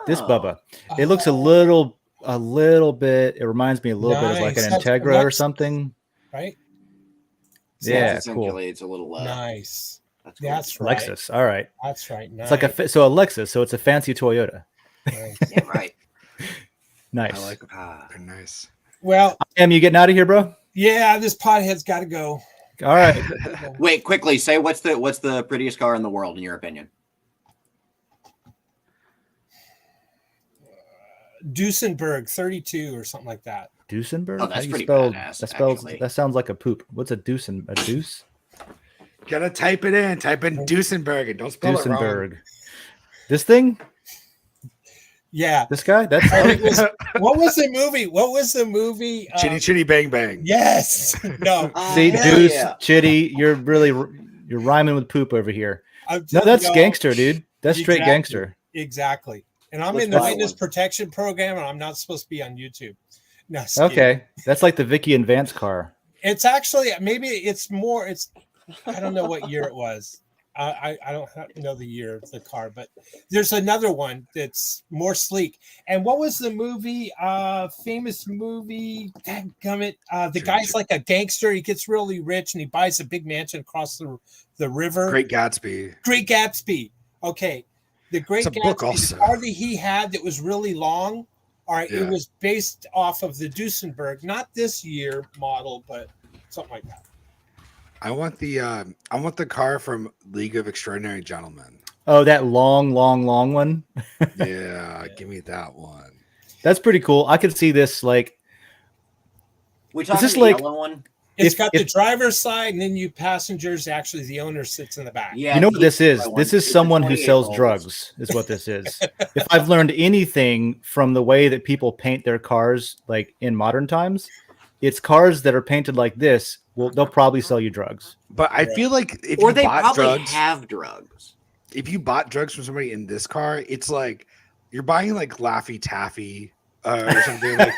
This
Oh.
Bubba. It looks a little bit. It reminds me a little bit of like an
Nice.
Integra or
Lexus.
something.
Right?
So
Yeah,
it's essentially it's a little
Nice.
that's cool.
That's right.
Lexus. All right.
That's right. Nice.
It's like a Lexus, so it's a fancy Toyota.
Nice.
Yeah, right.
Nice.
I like
Ah.
they're nice.
Well,
Em, you getting out of here, bro?
yeah, this pothead's got to go.
All right.
Wait, quickly say what's the prettiest car in the world in your opinion?
Duesenberg 32 or something like that.
Duesenberg?
Oh, that's
How do you
pretty
spell-
badass,
That spells.
actually.
That sounds like a poop. What's a deuce? A deuce?
Gotta type it in. Type in Duesenberg and don't spell it wrong.
Duesenberg. This thing?
Yeah.
This guy? That's
And it was, what was the movie? What was the movie?
Chitty chitty bang bang.
Yes. No.
Oh,
See,
hell
Deuce,
yeah.
Chitty, you're rhyming with poop over here.
I'm
No,
telling
that's
y'all,
gangster, dude. That's straight
Exactly.
gangster.
Exactly. And I'm
Let's
in the
buy
witness
one.
protection program, and I'm not supposed to be on YouTube. No, just kidding.
Okay, that's like the Vicky and Vance car.
It's actually maybe it's more. It's I don't know what year it was. I don't know the year of the car, but there's another one that's more sleek. And what was the movie? Famous movie. Dadgummit. The guy's like a gangster. He gets really rich and he buys a big mansion across the river.
Great Gatsby.
Great Gatsby. Okay. The Great
It's a book
Gatsby,
also.
the car that he had that was really long. All right,
Yeah.
it was based off of the Duesenberg, not this year model, but something like that.
I want the car from League of Extraordinary Gentlemen.
Oh, that long one.
Yeah, give me that one.
That's pretty cool. I could see this like
We
Is
talking
this
the
like-
yellow one?
It's
If-
got the driver's side, and then you passengers. Actually, the owner sits in the back.
Yeah.
you know what this is?
one.
This is
It's a
someone who
28
sells
volts.
drugs, is what this is. If I've learned anything from the way that people paint their cars like in modern times, it's cars that are painted like this. Well, they'll probably sell you drugs.
But I
Right.
feel like if
Or
you
they
bought
probably
drugs,
have drugs.
if you bought drugs from somebody in this car, it's like you're buying like Laffy Taffy or something. Like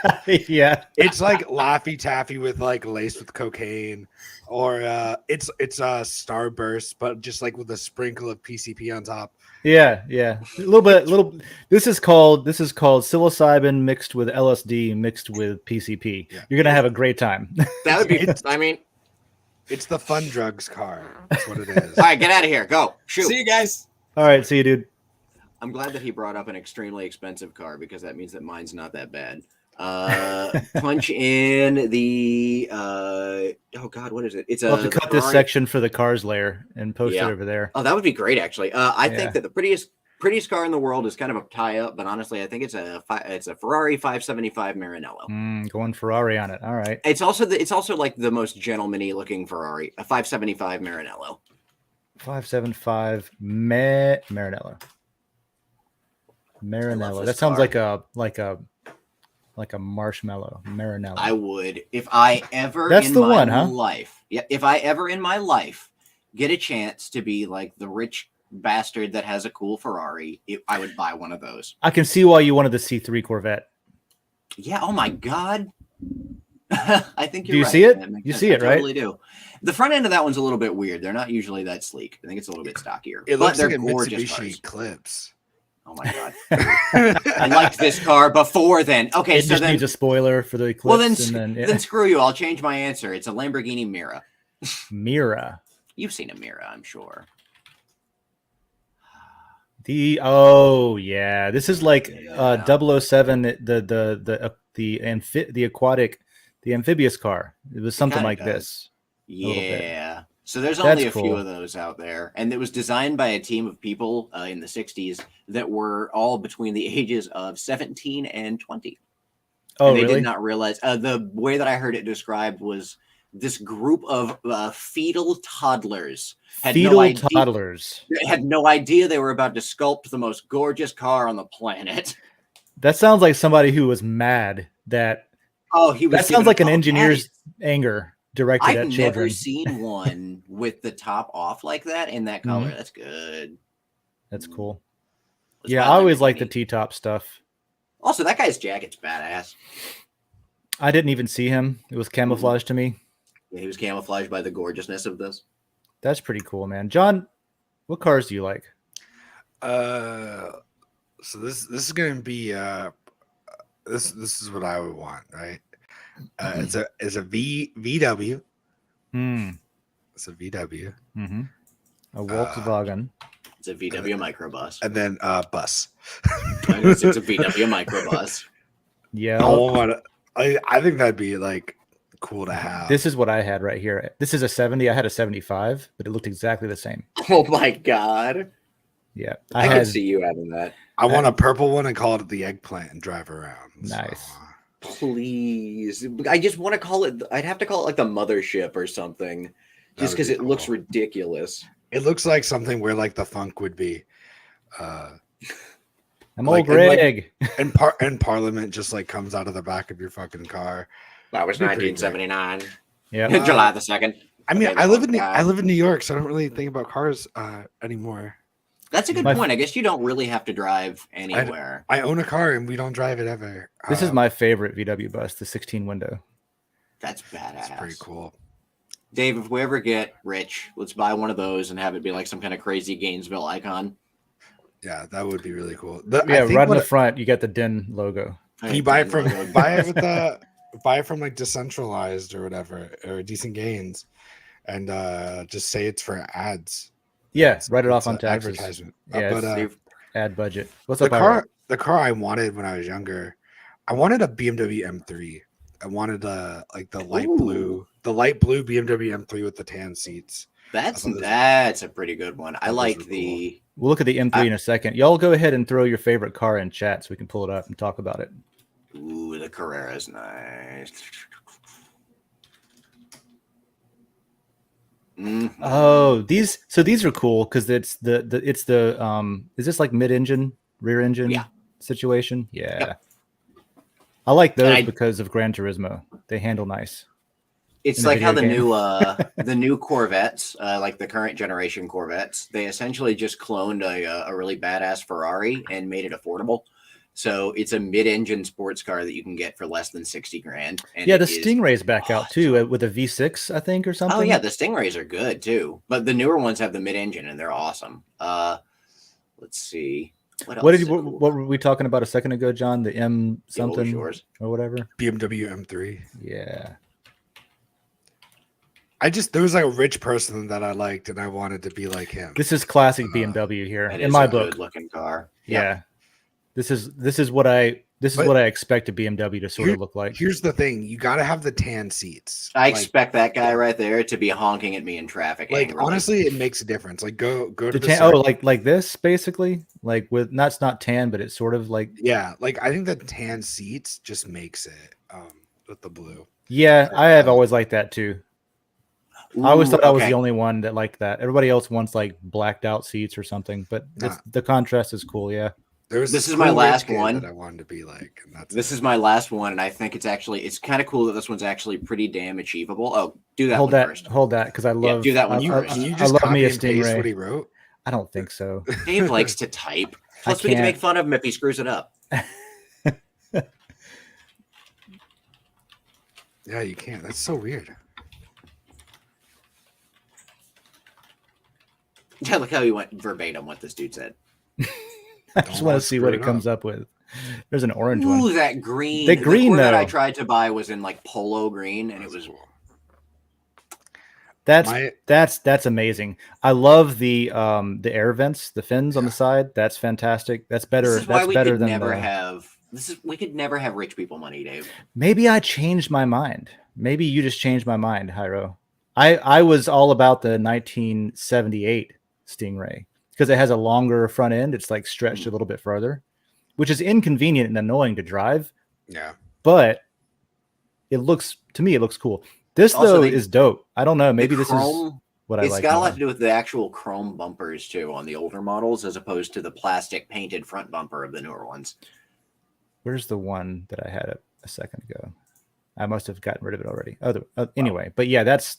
Yeah.
it's like Laffy Taffy with like laced with cocaine, or it's Starburst, but just like with a sprinkle of PCP on top.
Yeah, yeah. A little this is called psilocybin mixed with LSD mixed with PCP.
Yeah.
You're gonna have a great time.
That would be.
It's-
I mean,
It's the fun drugs car. That's what it is.
all right, get out of here. Go shoot.
See you guys.
All right, see you, dude.
I'm glad that he brought up an extremely expensive car because that means that mine's not that bad. Punch in the oh god, what is it? It's
I'll have to cut this
Ferrari-
section for the cars layer and post
Yeah.
it over there.
Oh, that would be great actually. I
Yeah.
think that the prettiest car in the world is kind of a tie up, but honestly, I think it's a Ferrari 575 Maranello.
Going Ferrari on it. All right.
It's also like the most gentleman-y looking Ferrari, a 575 Maranello.
575 Maranello. Maranello.
this
That sounds
car.
like a marshmallow. Maranello.
I would if I ever
That's
in
the
my
one, huh?
life. Yeah, if I ever in my life get a chance to be like the rich bastard that has a cool Ferrari, I would buy one of those.
I can see why you wanted the C3 Corvette.
Yeah. Oh my god. I think you're
Do you
right.
see it?
That makes
You
sense.
see
I
it, right?
Totally do. The front end of that one's a little bit weird. They're not usually that sleek. I think it's a little bit stockier.
It
but
looks
they're
like a
gorgeous
Mitsubishi
cars.
Eclipse.
Oh my god. I liked this car before then. Okay,
It
so
just
then
needs a spoiler for the Eclipse.
well then,
and then
then screw you. I'll change my answer. It's a Lamborghini Mira.
Mira.
You've seen a Mira, I'm sure.
Oh yeah, this is like
Yeah.
007, the aquatic, the amphibious car. It was something
kinda
like
does.
this. little bit.
Yeah. So there's
That's
only a few
cool.
of those out there, and it was designed by a team of people in the '60s that were all between the ages of 17 and 20.
Oh
And they
really?
did not realize the way that I heard it described was this group of fetal toddlers had no
Fetal
idea,
toddlers.
had no idea they were about to sculpt the most gorgeous car on the planet.
That sounds like somebody who was mad that.
Oh, he was.
That sounds like an
giving-
engineer's anger directed
I've
at children.
never seen one with the top off like that in that color.
Mhm.
That's good.
That's cool.
Let's
Yeah,
buy
I always
Lamborghini.
like the T-top stuff.
Also, that guy's jacket's badass.
I didn't even see him. It was camouflaged to me.
Yeah, he was camouflaged by the gorgeousness of this.
That's pretty cool, man. John, what cars do you like?
So this is gonna be this is what I would want, right? It's a VW.
Hmm.
It's a VW.
Mm-hmm. A Volkswagen.
It's a VW microbus.
And then bus.
It's a VW microbus.
Yeah.
I think that'd be like cool to have.
This is what I had right here. This is a 70. I had a 75, but it looked exactly the same.
Oh my god!
Yeah.
I
had
could see you having that.
I want a purple one and call it the eggplant and drive around.
Nice.
Please, I just want to call it. I'd have to call it like the mothership or something, just
would
because
be
it looks
cool.
ridiculous.
It looks like something where like the funk would be.
I'm
like-
old
and, like-
Greg.
And Parliament just like comes out of the back of your fucking car.
That was
Be pretty great.
1979,
Yeah.
July the 2nd.
I mean,
Okay,
I live in
God.
I live in New York, so I don't really think about cars anymore.
That's a good
My-
point. I guess you don't really have to drive anywhere.
I own a car and we don't drive it ever.
This is my favorite VW bus, the 16 window.
That's badass.
It's pretty cool.
Dave, if we ever get rich, let's buy one of those and have it be like some kind of crazy Gainesville icon.
Yeah, that would be really cool.
Yeah, right in the front, you got the Den logo.
Can you buy it from buy it with buy it from like Decentralized or whatever or Decent Gains, and just say it's for ads.
Yeah, write it
It's
off on
an
taxes.
advertisement.
Yeah,
But
it's ad budget. What's
the
up, Ira?
car I wanted when I was younger, I wanted a BMW M3. I wanted like the light blue BMW M3 with the tan seats.
That's
thought those-
that's a pretty good one. I
those
like
were cool.
the.
We'll look at the M3 in a second. Y'all go ahead and throw your favorite car in chat so we can pull it up and talk about it.
Ooh, the Carrera's nice. Mhm.
Oh, these are cool because it's the is this like mid-engine, rear engine
Yeah.
situation? Yeah.
Yep.
I like those
And
because of Gran Turismo. They handle nice.
It's
in a
like how the
video
the new Corvettes, like the current generation Corvettes, they essentially just cloned a really badass Ferrari and made it affordable. So it's a mid-engine sports car that you can get for less than 60 grand. And
Yeah,
it
the
is
Stingray's back out too
awesome.
with a V6, I think, or something.
Oh yeah, the Stingrays are good too, but the newer ones have the mid-engine and they're awesome. Let's see. What else?
What did
is
you,
cool?
what were we talking about a second ago, John? The M
Yeah, what was
something
yours?
or whatever.
BMW M3.
Yeah.
There was like a rich person that I liked and I wanted to be like him.
This is classic BMW here
That
in
is
my
a
book.
good-looking car.
Yeah. This is what I expect a BMW to sort of look like.
Here's the thing: you got to have the tan seats.
I expect that guy right there to be honking at me in traffic.
Like
angrily.
honestly, it makes a difference. Like go to
The
the
tan,
circuit.
like this basically, like with it's not tan, but it's sort of like
Yeah, like I think the tan seats just makes it with the blue.
yeah. I have always liked that too. I always
Ooh,
thought I was
okay.
the only one that liked that. Everybody else wants like blacked out seats or something, but the contrast is cool. Yeah.
There was
This
this
is my
cool rich
last
kid
one.
that I wanted to be like, and that's
This
it.
is my last one, and I think it's kind of cool that this one's actually pretty damn achievable. Oh, do that
Hold
one
that,
first.
hold that, because I love.
do that one
I,
first.
Can you
I
just
love
copy
me a
and paste what he
Stingray.
wrote?
I don't think so.
Dave likes to type.
I
Plus, we get to
can't.
make fun of him if he screws it up.
Yeah, you can't. That's so weird.
Yeah, look how he went verbatim what this dude said.
I just want to see what it comes up with. There's an orange
Ooh,
one.
that green.
The green,
that I
though.
tried to buy was in like polo green, and it was
Cool.
That's amazing. I love the air vents, the fins on the side. That's fantastic. That's better.
This is why
That's
we
better
could
than
never
the,
have. We could never have rich people money, Dave.
Maybe I changed my mind. Maybe you just changed my mind, Hyro. I was all about the 1978 Stingray because it has a longer front end. It's like stretched a little bit further, which is inconvenient and annoying to drive,
Yeah.
but it looks cool. This
Also,
though is dope. I don't know. Maybe
The
this is
chrome,
what I
it's
like.
got a
more.
lot to do with the actual chrome bumpers too on the older models, as opposed to the plastic painted front bumper of the newer ones.
Where's the one that I had a second ago? I must have gotten rid of it already. Anyway, but yeah, that's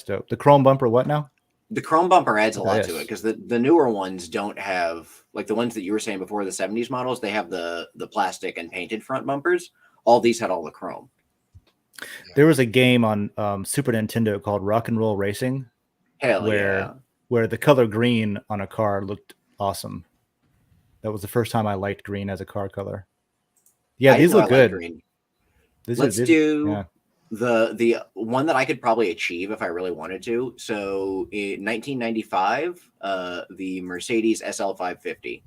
dope. The chrome bumper, what now?
The chrome bumper adds a lot to
Yes.
it because the newer ones don't have, like the ones that you were saying before, the 70s models, they have the plastic and painted front bumpers. All these had all the chrome.
There was a game on Super Nintendo called Rock and Roll Racing
Hell yeah.
where the color green on a car looked awesome. That was the first time I liked green as a car color. Yeah,
I
these
didn't know
look
I liked
good.
green.
These
Let's
are-
do
yeah.
the one that I could probably achieve if I really wanted to. So in 1995, the Mercedes SL 550.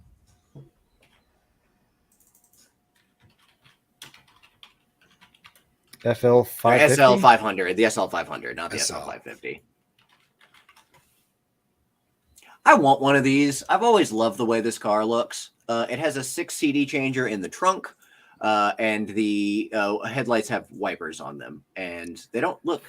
FL 550.
SL 500, the SL 500, not the
SL.
SL 550. I want one of these. I've always loved the way this car looks. It has a 6 CD changer in the trunk, and the headlights have wipers on them, and they don't look.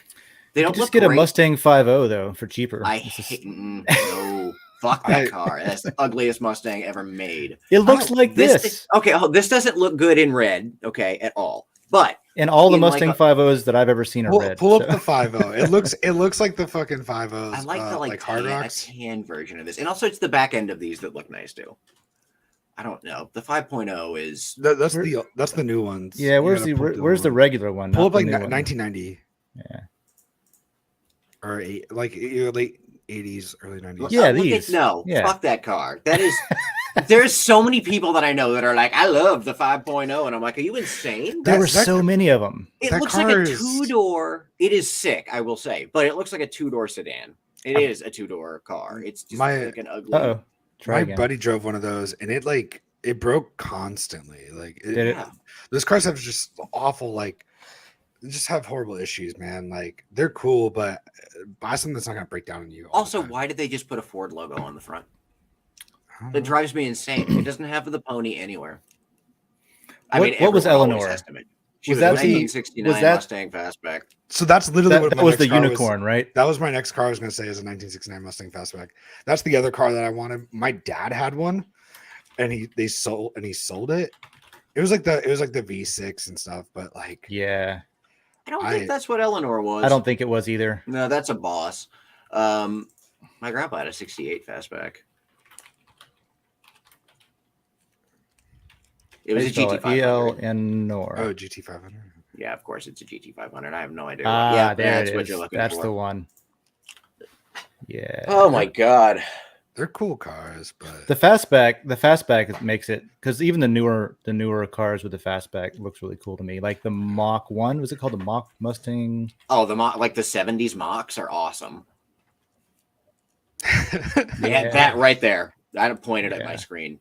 They
You
don't
could just
look
get
great.
a Mustang 5.0 though for cheaper.
I
This is-
hate. No, fuck that car. That's the ugliest Mustang ever made.
It looks like this.
Okay, this doesn't look good in red. Okay, at all. But
And all the
in
Mustang
like
5.0s that I've ever seen are red.
Pull up
so-
the 5.0. It looks like the fucking 5.0s.
I like the
like Hard
tan,
Rocks.
a tan version of this, and also it's the back end of these that look nice too. I don't know. The 5.0 is
That's the new ones.
Yeah,
You
where's
gotta
the
pull up the
where's the
one.
regular one?
Pull
not
up
the
like
new one.
1990
Yeah.
or late 80s, early 90s.
Yeah,
look at-
these.
no,
Yeah.
fuck that car. That is. There's so many people that I know that are like, I love the 5.0, and I'm like, are you insane?
There were
that-
so many of them.
It
that
looks like
car
a
is-
2-door. It is sick, I will say, but it looks like a 2-door sedan. It is a 2-door car. It's just like an ugly.
Uh-oh. Try
My
again.
buddy drove one of those, and it broke constantly.
Did it?
Yeah.
Those cars have just awful, like, they just have horrible issues, man. Like, they're cool, but buy something that's not gonna break down on you. all the
Also,
time.
why did they just put a Ford logo on the front?
I don't
It
know.
drives me insane. It doesn't have the pony anywhere.
What was
everyone always
Eleanor?
has to make- She
Was
was,
that
a
the-
1969
was that-
Mustang Fastback.
So that's literally
That,
what
that
my
was the
next car
unicorn, right?
That was my next car I was going to say is a 1969 Mustang Fastback. That's the other car that I wanted. My dad had one, and he sold it. It was like the V6 and stuff, but like
Yeah.
I don't think that's what Eleanor was.
I don't think it was either.
No, that's a boss. My grandpa had a 68 Fastback. It was a
Spell it,
GT500.
Eleanor.
oh GT500.
Yeah, of course, it's a GT500. I have no idea.
Ah,
yeah,
there
that's
it
what
is.
you're looking
That's
for.
the one. Yeah.
Oh my god.
They're cool cars, but
The fastback makes it because even the newer cars with the fastback looks really cool to me. Like the Mach 1, was it called the Mach Mustang?
Oh, the like the 70s Machs are awesome.
Yeah.
Yeah, that right there. I pointed at my
Yeah.
screen.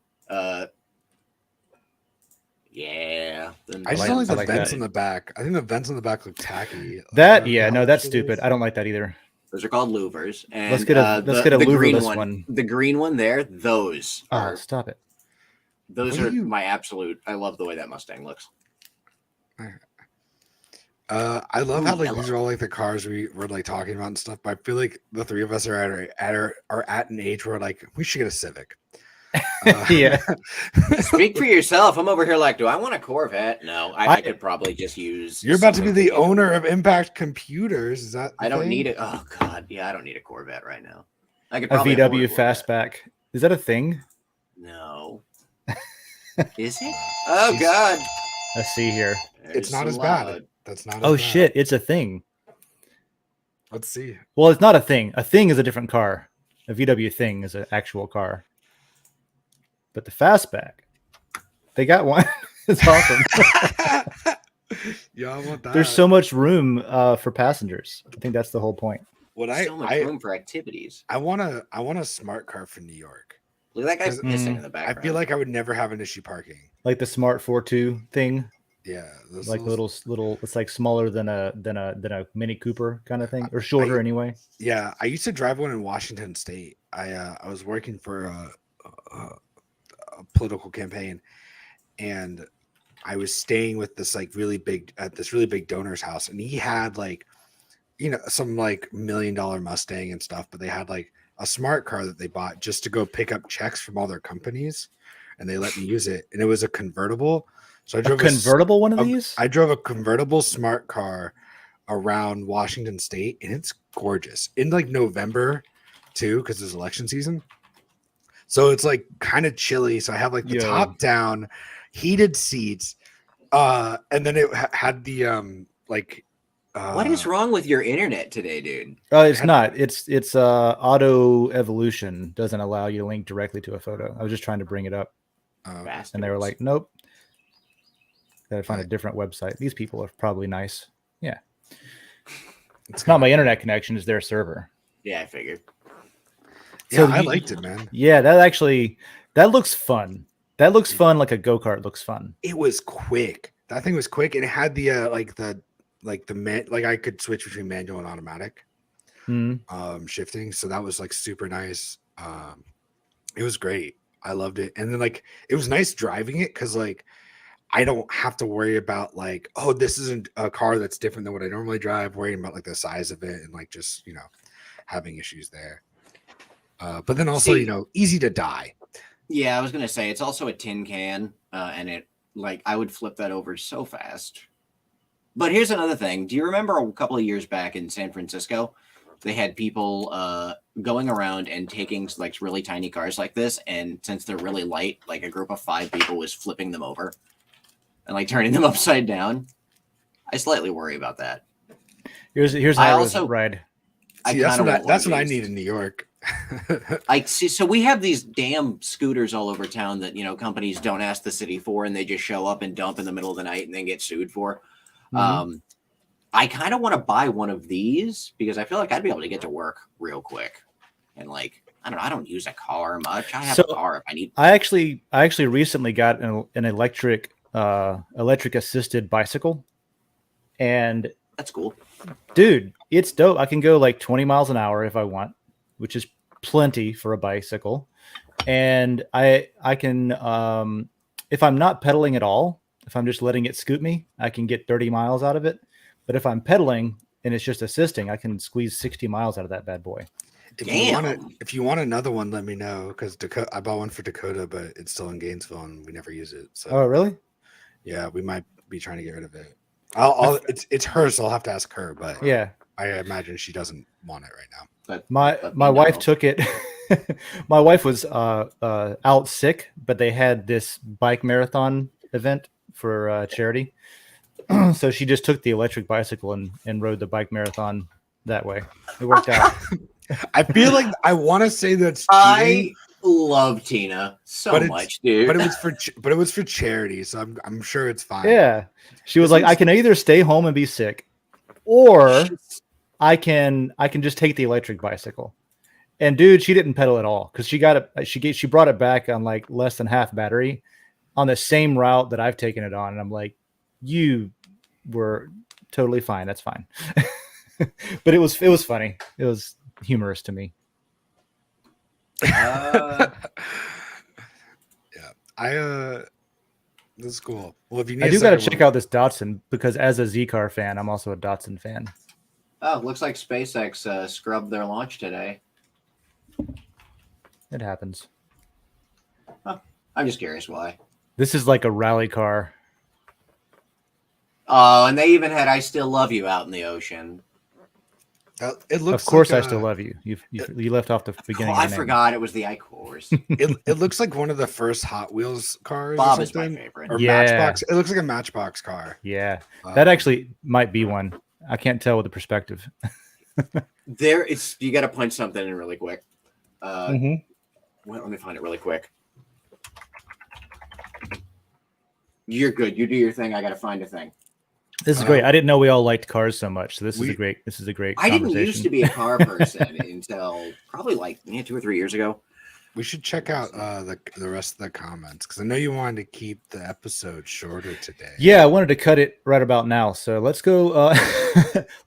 Yeah.
I just
like-
don't like
I
the
like
vents
that.
in the back. I think the vents in the back look tacky. Like,
That
the
yeah, no, that's
colors.
stupid. I don't like that either.
Those are called louvers. And
Let's get a
the green
louverless
one.
one.
The green one there, those
Oh,
are
stop it.
those
What
are
do you-
my absolute. I love the way that Mustang looks.
I love how
Ooh,
like these
yellow.
are all like the cars we're like talking about and stuff. But I feel like the three of us are at an age where like we should get a Civic.
Yeah.
Speak for yourself. I'm over here like, do I want a Corvette? No, I
I-
could probably just use.
You're about to be
something
the
to-
owner of Impact Computers. Is that?
I
the
don't
thing?
need it. Oh god, yeah, I don't need a Corvette right now. I could
A
probably
VW
afford a Corvette.
fastback. Is that a thing?
No. Is it? Oh
She's-
god.
Let's see here.
It's not
There's
as
some
bad.
loud.
That's not.
Oh
as bad.
shit, it's a thing.
Let's see.
Well, it's not a thing. A thing is a different car. A VW thing is an actual car. But the fastback, they got one. It's awesome.
Yeah, I want that.
There's so much room for passengers. I think that's the whole point.
What
So much
I
room for activities.
I want a smart car for New York.
Look at that guy's
'Cause-
missing in the
I
background.
feel like I would never have an issue parking.
Like the Smart 4.2 thing,
Yeah, those
like little. It's like smaller than a Mini Cooper kind of thing, or shorter
I-
anyway.
Yeah, I used to drive one in Washington State. I was working for a political campaign, and I was staying with this really big donor's house, and he had some like $1 million Mustang and stuff, but they had like a smart car that they bought just to go pick up checks from all their companies, and they let me use it, and it was a convertible. So I
A
drove
convertible one of these?
I drove a convertible smart car around Washington State, and it's gorgeous in like November too, because it's election season. So it's like kind of chilly. So I have like the top down, heated seats, and then it had the like.
What is wrong with your internet today, dude?
It's not. It's auto evolution doesn't allow you to link directly to a photo. I was just trying to bring it up, and they were like, "Nope, gotta find a different website." These people are probably nice. Yeah, it's not my internet connection; it's their server.
Yeah, I figured.
Yeah, so I liked it, man.
Yeah, that looks fun. That looks fun. Like a go-kart looks fun.
It was quick. That thing was quick, and it had the I could switch between manual and automatic shifting. So that was like super nice. It was great. I loved it. And then like it was nice driving it because like I don't have to worry about like, oh, this isn't a car that's different than what I normally drive, worrying about like the size of it and like just having issues there. But then also, easy to die.
Yeah, I was gonna say it's also a tin can, and it like I would flip that over so fast. But here's another thing. Do you remember a couple of years back in San Francisco, they had people going around and taking like really tiny cars like this, and since they're really light, like a group of 5 people was flipping them over and like turning them upside down. I slightly worry about that.
Here's how I also ride.
See, that's what I need in New York.
So we have these damn scooters all over town that companies don't ask the city for, and they just show up and dump in the middle of the night and then get sued for. I kind of want to buy one of these because I feel like I'd be able to get to work real quick, and like I don't use a car much. I have a car if I need.
I actually recently got an electric assisted bicycle, and
that's cool,
dude. It's dope. I can go like 20 miles an hour if I want, which is plenty for a bicycle. And I can, if I'm not pedaling at all, if I'm just letting it scoot me, I can get 30 miles out of it. But if I'm pedaling and it's just assisting, I can squeeze 60 miles out of that bad boy.
If you want another one, let me know, because I bought one for Dakota, but it's still in Gainesville and we never use it. So
oh, really?
Yeah, we might be trying to get rid of it. It's hers, so I'll have to ask her. But
yeah,
I imagine she doesn't want it right now.
But my wife took it. My wife was out sick, but they had this bike marathon event for charity. So she just took the electric bicycle and rode the bike marathon that way. It worked out.
I feel like I want to say that's
I
cheating.
love Tina so much, dude.
But it was for charity, so I'm sure it's fine.
Yeah. She was like, I can either stay home and be sick, or I can just take the electric bicycle. And dude, she didn't pedal at all because she brought it back on like less than half battery on the same route that I've taken it on. And I'm like, you were totally fine. That's fine. But it was funny. It was humorous to me.
Yeah, this is cool. Well, if you need
I do got to check out this Datsun because as a Z-Car fan, I'm also a Datsun fan.
Oh, looks like SpaceX scrubbed their launch today.
It happens.
Huh. I'm just curious why.
This is like a rally car.
Oh, and they even had "I Still Love You" out in the ocean.
It looks.
Of course,
like
I still love you. You left off the beginning.
I forgot it was the "I course."
It looks like one of the first Hot Wheels cars.
Bob
or
is my
something.
favorite.
Or
yeah.
Matchbox. It looks like a Matchbox car.
Yeah, that actually might be one. I can't tell with the perspective.
You got to punch something in really quick. Let me find it really quick. You're good. You do your thing. I got to find a thing.
This is great. I didn't know we all liked cars so much. So this is a great.
I didn't used to be a car person until probably like 2 or 3 years ago.
We should check out the rest of the comments because I know you wanted to keep the episode shorter today.
Yeah, I wanted to cut it right about now. So let's go.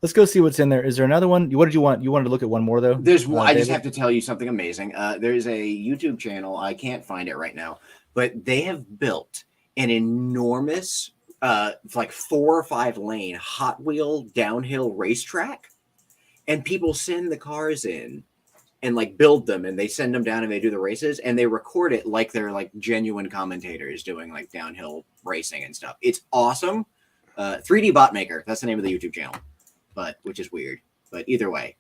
Let's go see what's in there. Is there another one? What did you want? You wanted to look at one more though.
There's one. I just have to tell you something amazing. There's a YouTube channel. I can't find it right now, but they have built an enormous, like 4 or 5 lane Hot Wheel downhill racetrack, and people send the cars in and like build them, and they send them down and they do the races, and they record it like they're like genuine commentators doing like downhill racing and stuff. It's awesome. 3D Bot Maker, that's the name of the YouTube channel, which is weird. But either way,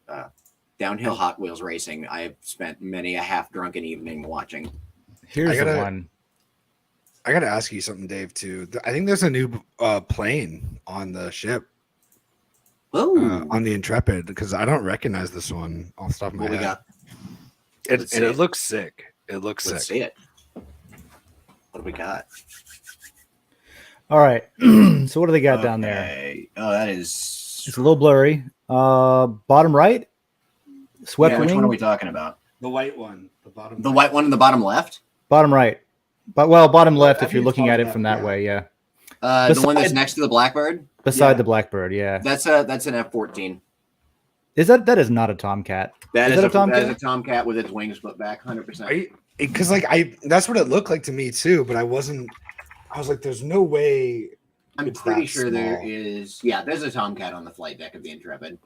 downhill Hot Wheels racing, I have spent many a half drunken evening watching.
Here's the one.
I gotta ask you something, Dave. Too. I think there's a new plane on the ship. On the Intrepid, because I don't recognize this one off the top of my head.
Got?
It looks sick. It looks
Let's
sick.
see it. What do we got?
All right. So what do they got down there?
Oh, that is.
It's a little blurry. Bottom right. Swept
Which
wing.
one are we talking about?
The white one, the bottom.
The white one in the bottom left.
Bottom right. But bottom left
I
if you're
think it's
looking at
bottom
it from
left,
that way. Yeah.
The one that's next to the Blackbird.
Beside the Blackbird. Yeah.
That's an F-14.
That is not a Tomcat.
That
is
is
that a Tomcat?
That is a Tomcat with its wings split back, 100%.
Because that's what it looked like to me too, but I was like, there's no way.
I'm
it's
pretty
that
sure there
small.
is. Yeah, there's a Tomcat on the flight deck of the Intrepid.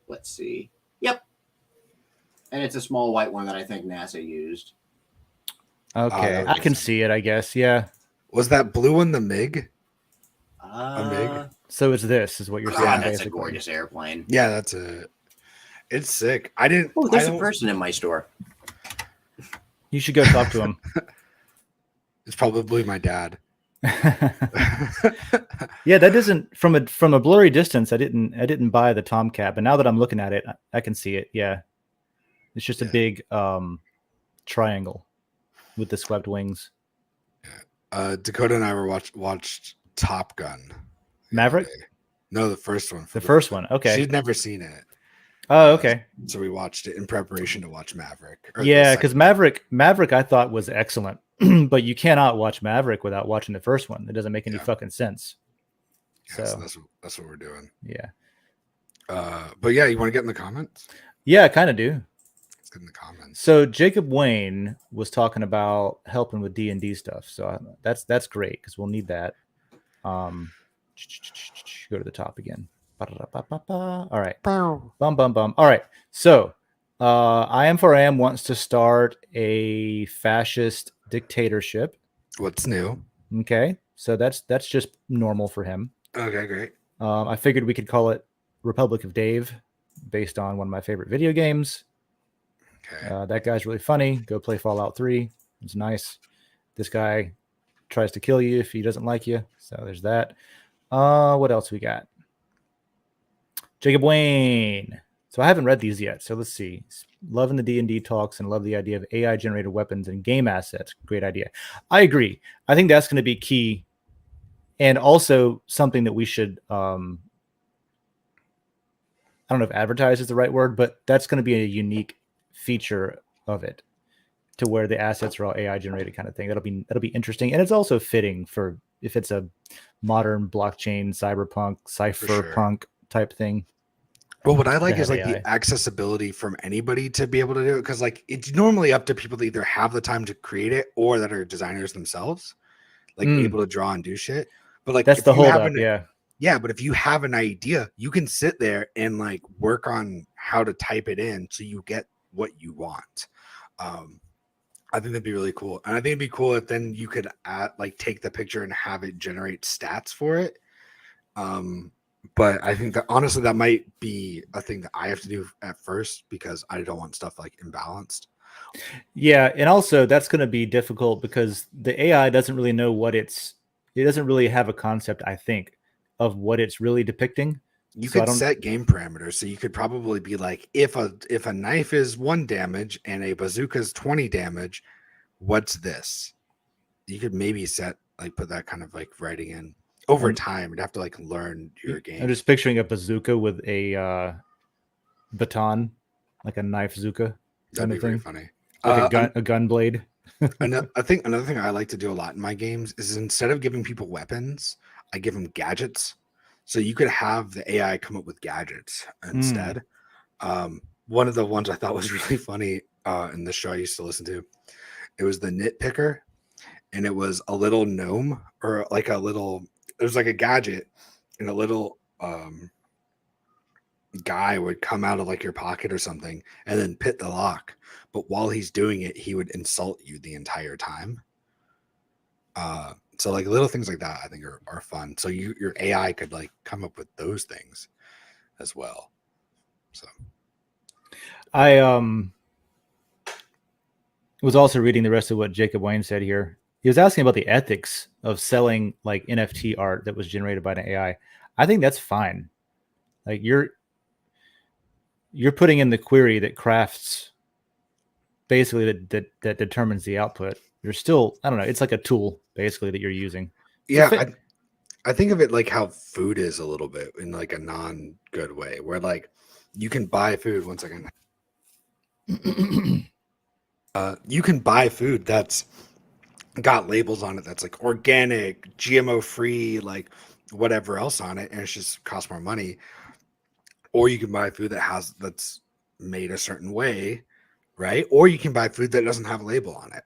Let's see. Yep. And it's a small white one that I think NASA used.
Okay. I can see it, I guess. Yeah.
Was that blue one the MiG?
MiG?
So it's this is what you're saying.
God, that's
basically.
a gorgeous airplane.
Yeah, that's it. It's sick. There's
There's a person in my store.
You should go talk to him.
It's probably my dad.
Yeah, that doesn't from a blurry distance. I didn't buy the Tomcat, but now that I'm looking at it, I can see it. Yeah, it's just a big triangle with the swept wings.
Dakota and I were watched Top Gun.
Maverick?
No, the first one.
The first one. Okay.
She'd never seen it.
Oh, okay.
So we watched it in preparation to watch Maverick.
Yeah, because Maverick I thought was excellent, but you cannot watch Maverick without watching the first one. It doesn't make any fucking sense.
Yeah, so that's what we're doing.
Yeah.
But yeah, you want to get in the comments?
Yeah, I kind of do.
Let's get in the comments.
So Jacob Wayne was talking about helping with D&D stuff. So that's great because we'll need that. Go to the top again. All right. Bum, bum, bum. All right. So I Am for Am wants to start a fascist dictatorship.
What's new?
Okay. So that's just normal for him.
Okay, great.
I figured we could call it Republic of Dave based on one of my favorite video games.
Okay.
That guy's really funny. Go play Fallout 3. It's nice. This guy tries to kill you if he doesn't like you. So there's that. What else we got? Jacob Wayne. So I haven't read these yet. So let's see. Loving the D&D talks and love the idea of AI generated weapons and game assets. Great idea. I agree. I think that's going to be key. And also something that we should, I don't know if advertise is the right word, but that's going to be a unique feature of it to where the assets are all AI generated kind of thing. That'll be interesting. And it's also fitting for if it's a modern blockchain, cyberpunk type thing.
Well, what I like is like
AI.
the accessibility from anybody to be able to do it. Cause like it's normally up to people to either have the time to create it or that are designers themselves, like able to draw and do shit. But like
that's the whole up.
Yeah, but if you have an idea, you can sit there and like work on how to type it in so you get what you want. I think that'd be really cool. And I think it'd be cool if then you could take the picture and have it generate stats for it. But I think that honestly, that might be a thing that I have to do at first because I don't want stuff like imbalanced.
Yeah. And also that's going to be difficult because the AI doesn't really know it doesn't really have a concept, I think, of what it's really depicting.
You could set game parameters. So you could probably be like, if a knife is 1 damage and a bazooka is 20 damage, what's this? You could maybe put that kind of like writing in over time. You'd have to like learn your game.
I'm just picturing a bazooka with a baton, like a knife bazooka.
That'd be very funny.
Like a gun blade.
I think another thing I like to do a lot in my games is instead of giving people weapons, I give them gadgets. So you could have the AI come up with gadgets instead. One of the ones I thought was really funny in the show I used to listen to, it was the nitpicker, and it was a little gnome or like it was like a gadget and a little guy would come out of like your pocket or something and then pit the lock. But while he's doing it, he would insult you the entire time. So like little things like that I think are fun. So your AI could like come up with those things as well. So
I was also reading the rest of what Jacob Wayne said here. He was asking about the ethics of selling like NFT art that was generated by an AI. I think that's fine. Like you're putting in the query that crafts basically that determines the output. You're still, I don't know, it's like a tool basically that you're using.
yeah, I think of it like how food is a little bit in like a non-good way, where like you can buy food. One second. You can buy food that's got labels on it that's like organic, GMO free, like whatever else on it, and it's just costs more money. Or you can buy food that's made a certain way, right? Or you can buy food that doesn't have a label on it.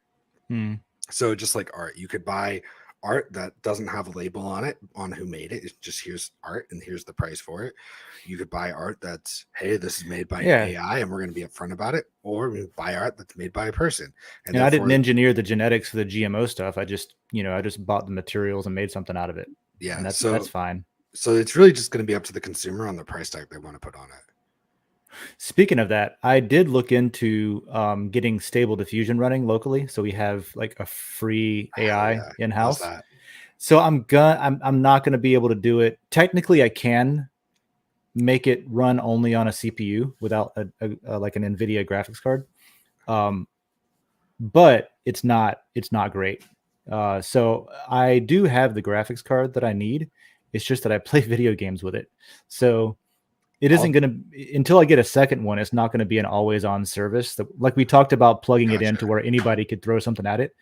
Hmm.
So just like art, you could buy art that doesn't have a label on it on who made it. It's just here's art and here's the price for it. You could buy art that's, hey, this is made by
Yeah.
an AI and we're going to be upfront about it. Or we buy art that's made by a person.
And I didn't engineer the genetics for the GMO stuff. I just bought the materials and made something out of it.
Yeah,
and that's fine.
So it's really just going to be up to the consumer on the price tag they want to put on it.
Speaking of that, I did look into getting Stable Diffusion running locally, so we have like a free AI in house. So I'm not gonna be able to do it. Technically, I can make it run only on a CPU without a like an NVIDIA graphics card, but it's not great. So I do have the graphics card that I need. It's just that I play video games with it, so it isn't going to, until I get a second one, it's not going to be an always on service. Like we talked about plugging it into where anybody could throw something at it.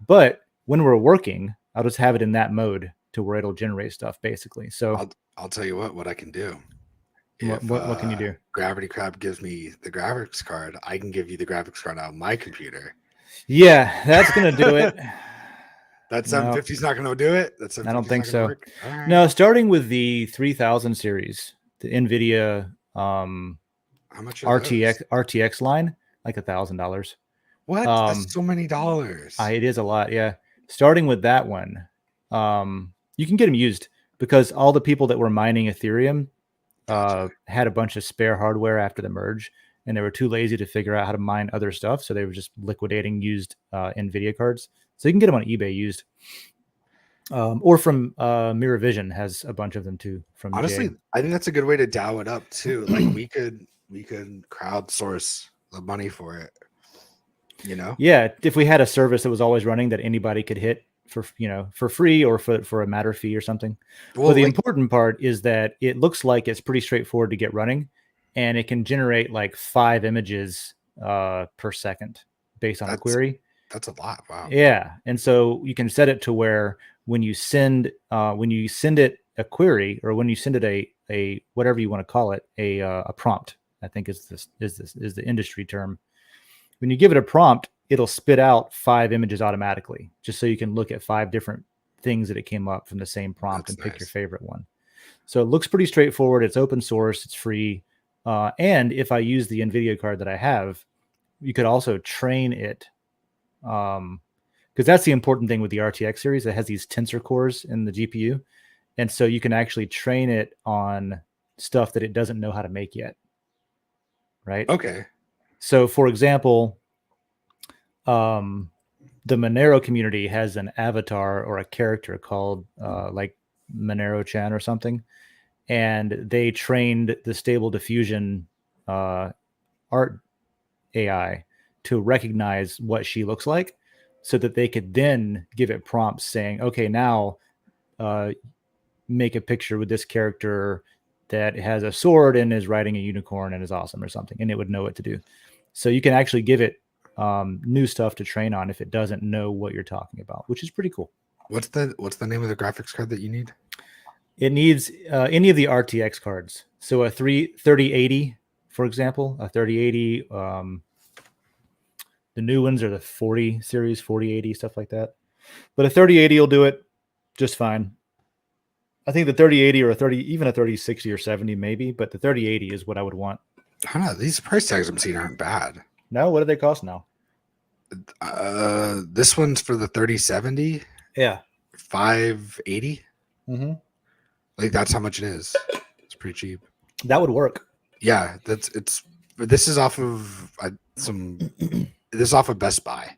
But when we're working, I'll just have it in that mode to where it'll generate stuff basically. So
I'll tell you what I can do.
What can you do?
Gravity Crab gives me the graphics card. I can give you the graphics card on my computer.
Yeah, that's going to do it.
That 750 is not going to do it.
I don't think so. Right. No, starting with the 3000 series, the NVIDIA
how much
RTX line, like $1,000.
What? That's so many dollars.
It is a lot, yeah. Starting with that one, you can get them used because all the people that were mining Ethereum had a bunch of spare hardware after the merge, and they were too lazy to figure out how to mine other stuff, so they were just liquidating used NVIDIA cards. So you can get them on eBay used. Or from Mirror Vision has a bunch of them too. From
honestly,
Jay.
I think that's a good way to DAO it up too. Like we could crowdsource the money for it.
Yeah, if we had a service that was always running that anybody could hit for free or for a matter fee or something. Well, the important part is that it looks like it's pretty straightforward to get running, and it can generate like 5 images per second based on a query.
That's a lot. Wow.
Yeah, and so you can set it to where when you send it a query, or when you send it a whatever you want to call it, a prompt, I think is the industry term. When you give it a prompt, it'll spit out 5 images automatically, just so you can look at 5 different things that it came up from the same prompt and pick your favorite one. So it looks pretty straightforward. It's open source. It's free. And if I use the NVIDIA card that I have, you could also train it. Because that's the important thing with the RTX series. It has these tensor cores in the GPU. And so you can actually train it on stuff that it doesn't know how to make yet. Right?
Okay.
So, for example, the Monero community has an avatar or a character called like Monero-chan or something. And they trained the Stable Diffusion art AI to recognize what she looks like, so that they could then give it prompts saying, okay, now make a picture with this character that has a sword and is riding a unicorn and is awesome or something, and it would know what to do. So you can actually give it new stuff to train on if it doesn't know what you're talking about, which is pretty cool.
What's the name of the graphics card that you need?
It needs any of the RTX cards. So a 3080, for example, a 3080, the new ones are the 40 series, 4080, stuff like that. But a 3080 will do it just fine. I think the 3080 or a 30, even a 3060 or 70 maybe, but the 3080 is what I would want.
I don't know. These price tags I'm seeing aren't bad.
No, what do they cost now?
This one's for the 3070,
Yeah.
580.
Mm-hmm.
Like that's how much it is. It's pretty cheap.
That would work.
Yeah, this is off of this is off of Best Buy.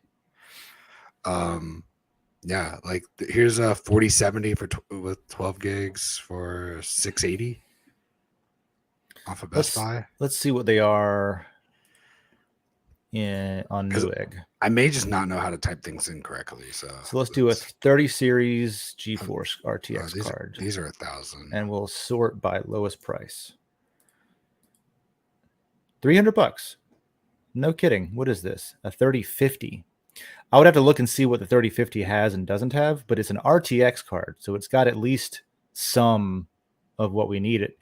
Yeah, like here's a 4070 with 12 gigs for 680 off of Best Buy.
Let's see what they are on
'Cause
Newegg.
I may just not know how to type things in correctly. So
let's do a 30 series GeForce RTX
these
card.
These are 1,000.
And we'll sort by lowest price. $300. No kidding. What is this? A 3050. I would have to look and see what the 3050 has and doesn't have, but it's an RTX card, so it's got at least some of what we need it.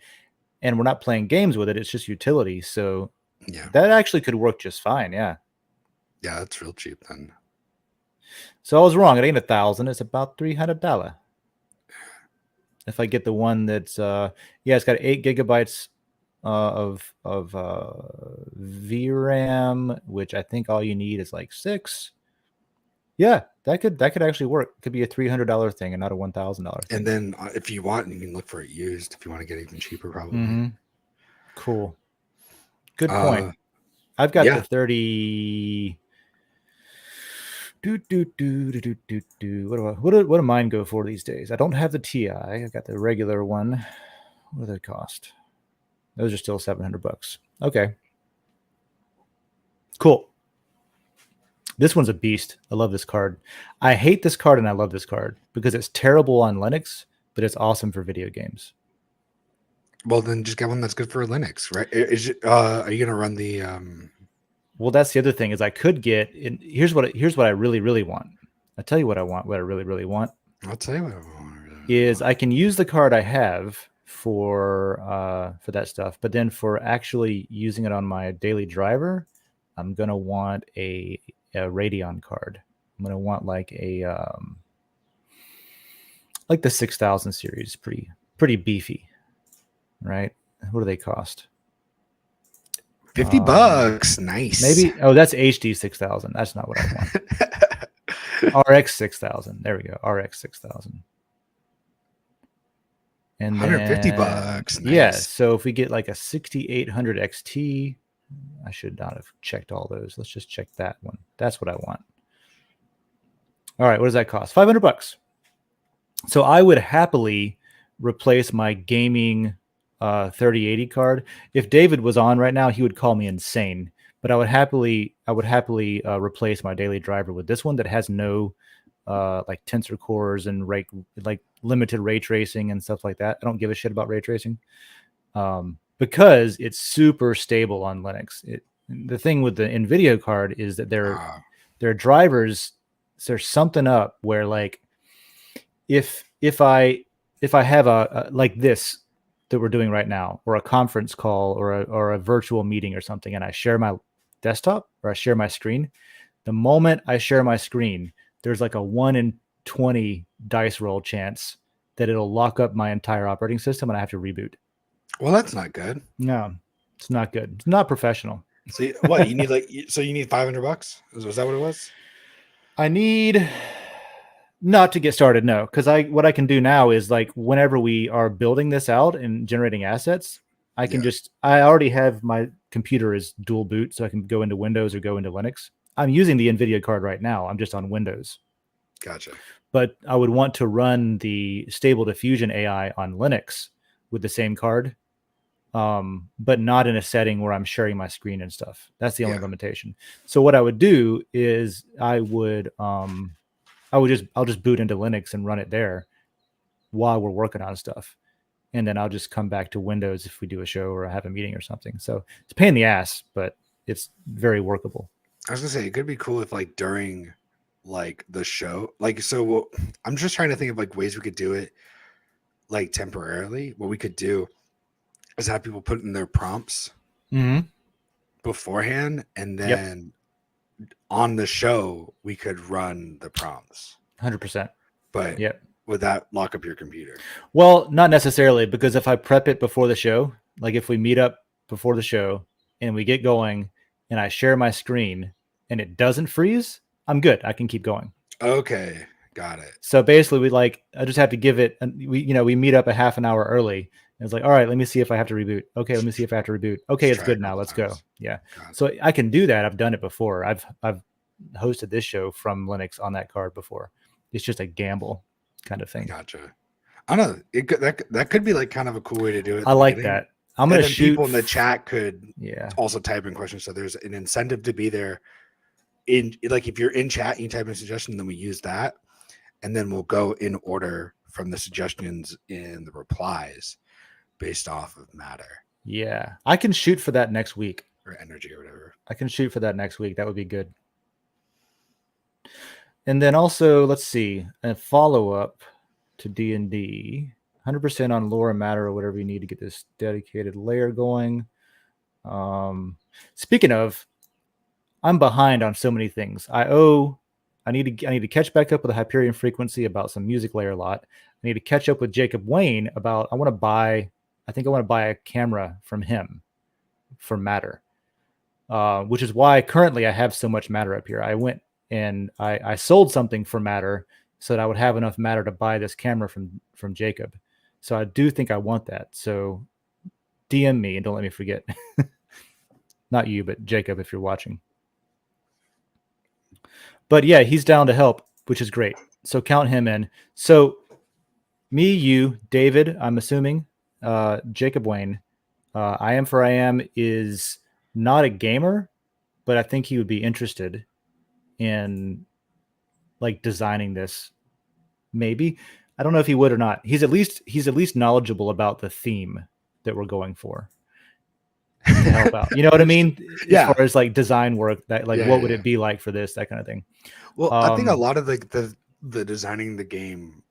And we're not playing games with it, it's just utility. So
yeah,
that actually could work just fine. Yeah.
Yeah, that's real cheap then.
So I was wrong. It ain't 1,000. It's about $300. If I get the one that's it's got 8 gigabytes of VRAM, which I think all you need is like 6. Yeah, that could actually work. It could be a $300 thing and not a $1,000 thing.
And then if you want, you can look for it used. If you want to get even cheaper, probably.
Mm-hmm. Cool. Good point. I've got the 30. What do mine go for these days? I don't have the TI. I got the regular one. What do they cost? Those are still $700. Okay. Cool. This one's a beast. I love this card. I hate this card and I love this card because it's terrible on Linux, but it's awesome for video games.
Well, then just get one that's good for Linux, right? Are you gonna run the?
Well, that's the other thing is I could get. Here's what I really, really want. I'll tell you what I want. What I really, really want.
I'll tell you what I want.
Is I can use the card I have for that stuff, but then for actually using it on my daily driver, I'm gonna want a Radeon card. I'm gonna want like the 6000 series, pretty beefy, right? What do they cost?
$50. Nice.
Maybe. Oh, that's HD 6000. That's not what I want. RX 6000. There we go. RX 6000. And
$150. Nice.
Yeah. So if we get like a 6800 XT, I should not have checked all those. Let's just check that one. That's what I want. All right. What does that cost? $500. So I would happily replace my gaming 3080 card. If David was on right now, he would call me insane. But I would happily replace my daily driver with this one that has no like tensor cores and like limited ray tracing and stuff like that. I don't give a shit about ray tracing because it's super stable on Linux. The thing with the NVIDIA card is that their drivers, there's something up where like if I have a like this that we're doing right now, or a conference call, or a virtual meeting or something, and I share my desktop or I share my screen, the moment I share my screen, there's like a 1 in 20 dice roll chance that it'll lock up my entire operating system and I have to reboot.
Well, that's not good.
No, it's not good. It's not professional.
So what you need you need $500? Was that what it was?
I need not to get started, no, because what I can do now is like whenever we are building this out and generating assets, I can I already have my computer is dual boot, so I can go into Windows or go into Linux. I'm using the NVIDIA card right now. I'm just on Windows.
Gotcha.
But I would want to run the Stable Diffusion AI on Linux with the same card, but not in a setting where I'm sharing my screen and stuff. That's the only limitation. So what I would do is I'll just boot into Linux and run it there while we're working on stuff. And then I'll just come back to Windows if we do a show or have a meeting or something. So it's a pain in the ass, but it's very workable.
I was gonna say it could be cool if like during like the show, like so I'm just trying to think of like ways we could do it like temporarily. What we could do is have people put in their prompts beforehand, and then on the show we could run the prompts
100%.
But would that lock up your computer?
Well, not necessarily, because if I prep it before the show, like if we meet up before the show and we get going and I share my screen and it doesn't freeze, I'm good. I can keep going.
Okay, got it.
So basically, I just have to give it. We meet up a half an hour early. And it's like, all right, let me see if I have to reboot. Okay, let me see if I have to reboot. Okay,
Just
it's
try
good
a
now.
couple
Let's go.
times.
Yeah.
Got it.
So I can do that. I've done it before. I've hosted this show from Linux on that card before. It's just a gamble kind of thing.
Gotcha. I don't know. That could be like kind of a cool way to do it. at
I
the
like
beginning.
that. I'm gonna
And then
shoot
people in the chat could
Yeah.
also type in questions. So there's an incentive to be there. In like if you're in chat, you type in a suggestion, then we use that, and then we'll go in order from the suggestions in the replies based off of matter
Yeah. I can shoot for that next week.
or energy or whatever.
I can shoot for that next week. That would be good. And then also, let's see, a follow-up to D&D. 100% on lore and matter or whatever you need to get this dedicated layer going. Speaking of, I'm behind on so many things. I need to catch back up with the Hyperion Frequency about some music layer lot. I need to catch up with Jacob Wayne about I want to buy a camera from him for matter. Which is why currently I have so much matter up here. I went and I sold something for matter so that I would have enough matter to buy this camera from Jacob. So I do think I want that. So DM me and don't let me forget. Not you, but Jacob, if you're watching. But yeah, he's down to help, which is great. So count him in. So me, you, David, I'm assuming, Jacob Wayne, I Am For I Am is not a gamer, but I think he would be interested in like designing this. Maybe. I don't know if he would or not. He's at least knowledgeable about the theme that we're going for to help out. You know what I mean?
Yeah.
As far as like design work, that like
Yeah,
what
yeah,
would
yeah.
it be like for this, that kind of thing.
Well, I think a lot of the designing the game,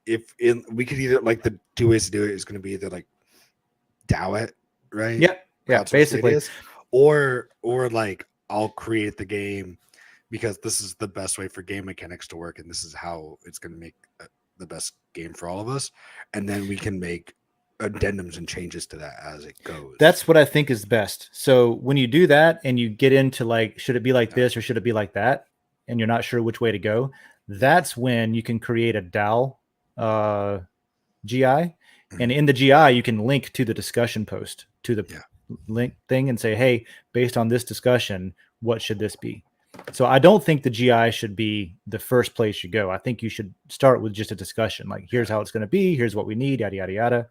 we could either like the two ways to do it is going to be either like DAO it, right?
Yeah,
Crowdsource
basically.
ideas, or like I'll create the game because this is the best way for game mechanics to work, and this is how it's going to make the best game for all of us, and then we can make addendums and changes to that as it goes.
That's what I think is best. So when you do that and you get into like, should it be like this or should it be like that, and you're not sure which way to go, that's when you can create a DAO GI, and in the GI you can link to the discussion post to the link thing and say, hey, based on this discussion, what should this be? So I don't think the GI should be the first place you go. I think you should start with just a discussion. Like, here's how it's going to be. Here's what we need, yada, yada, yada.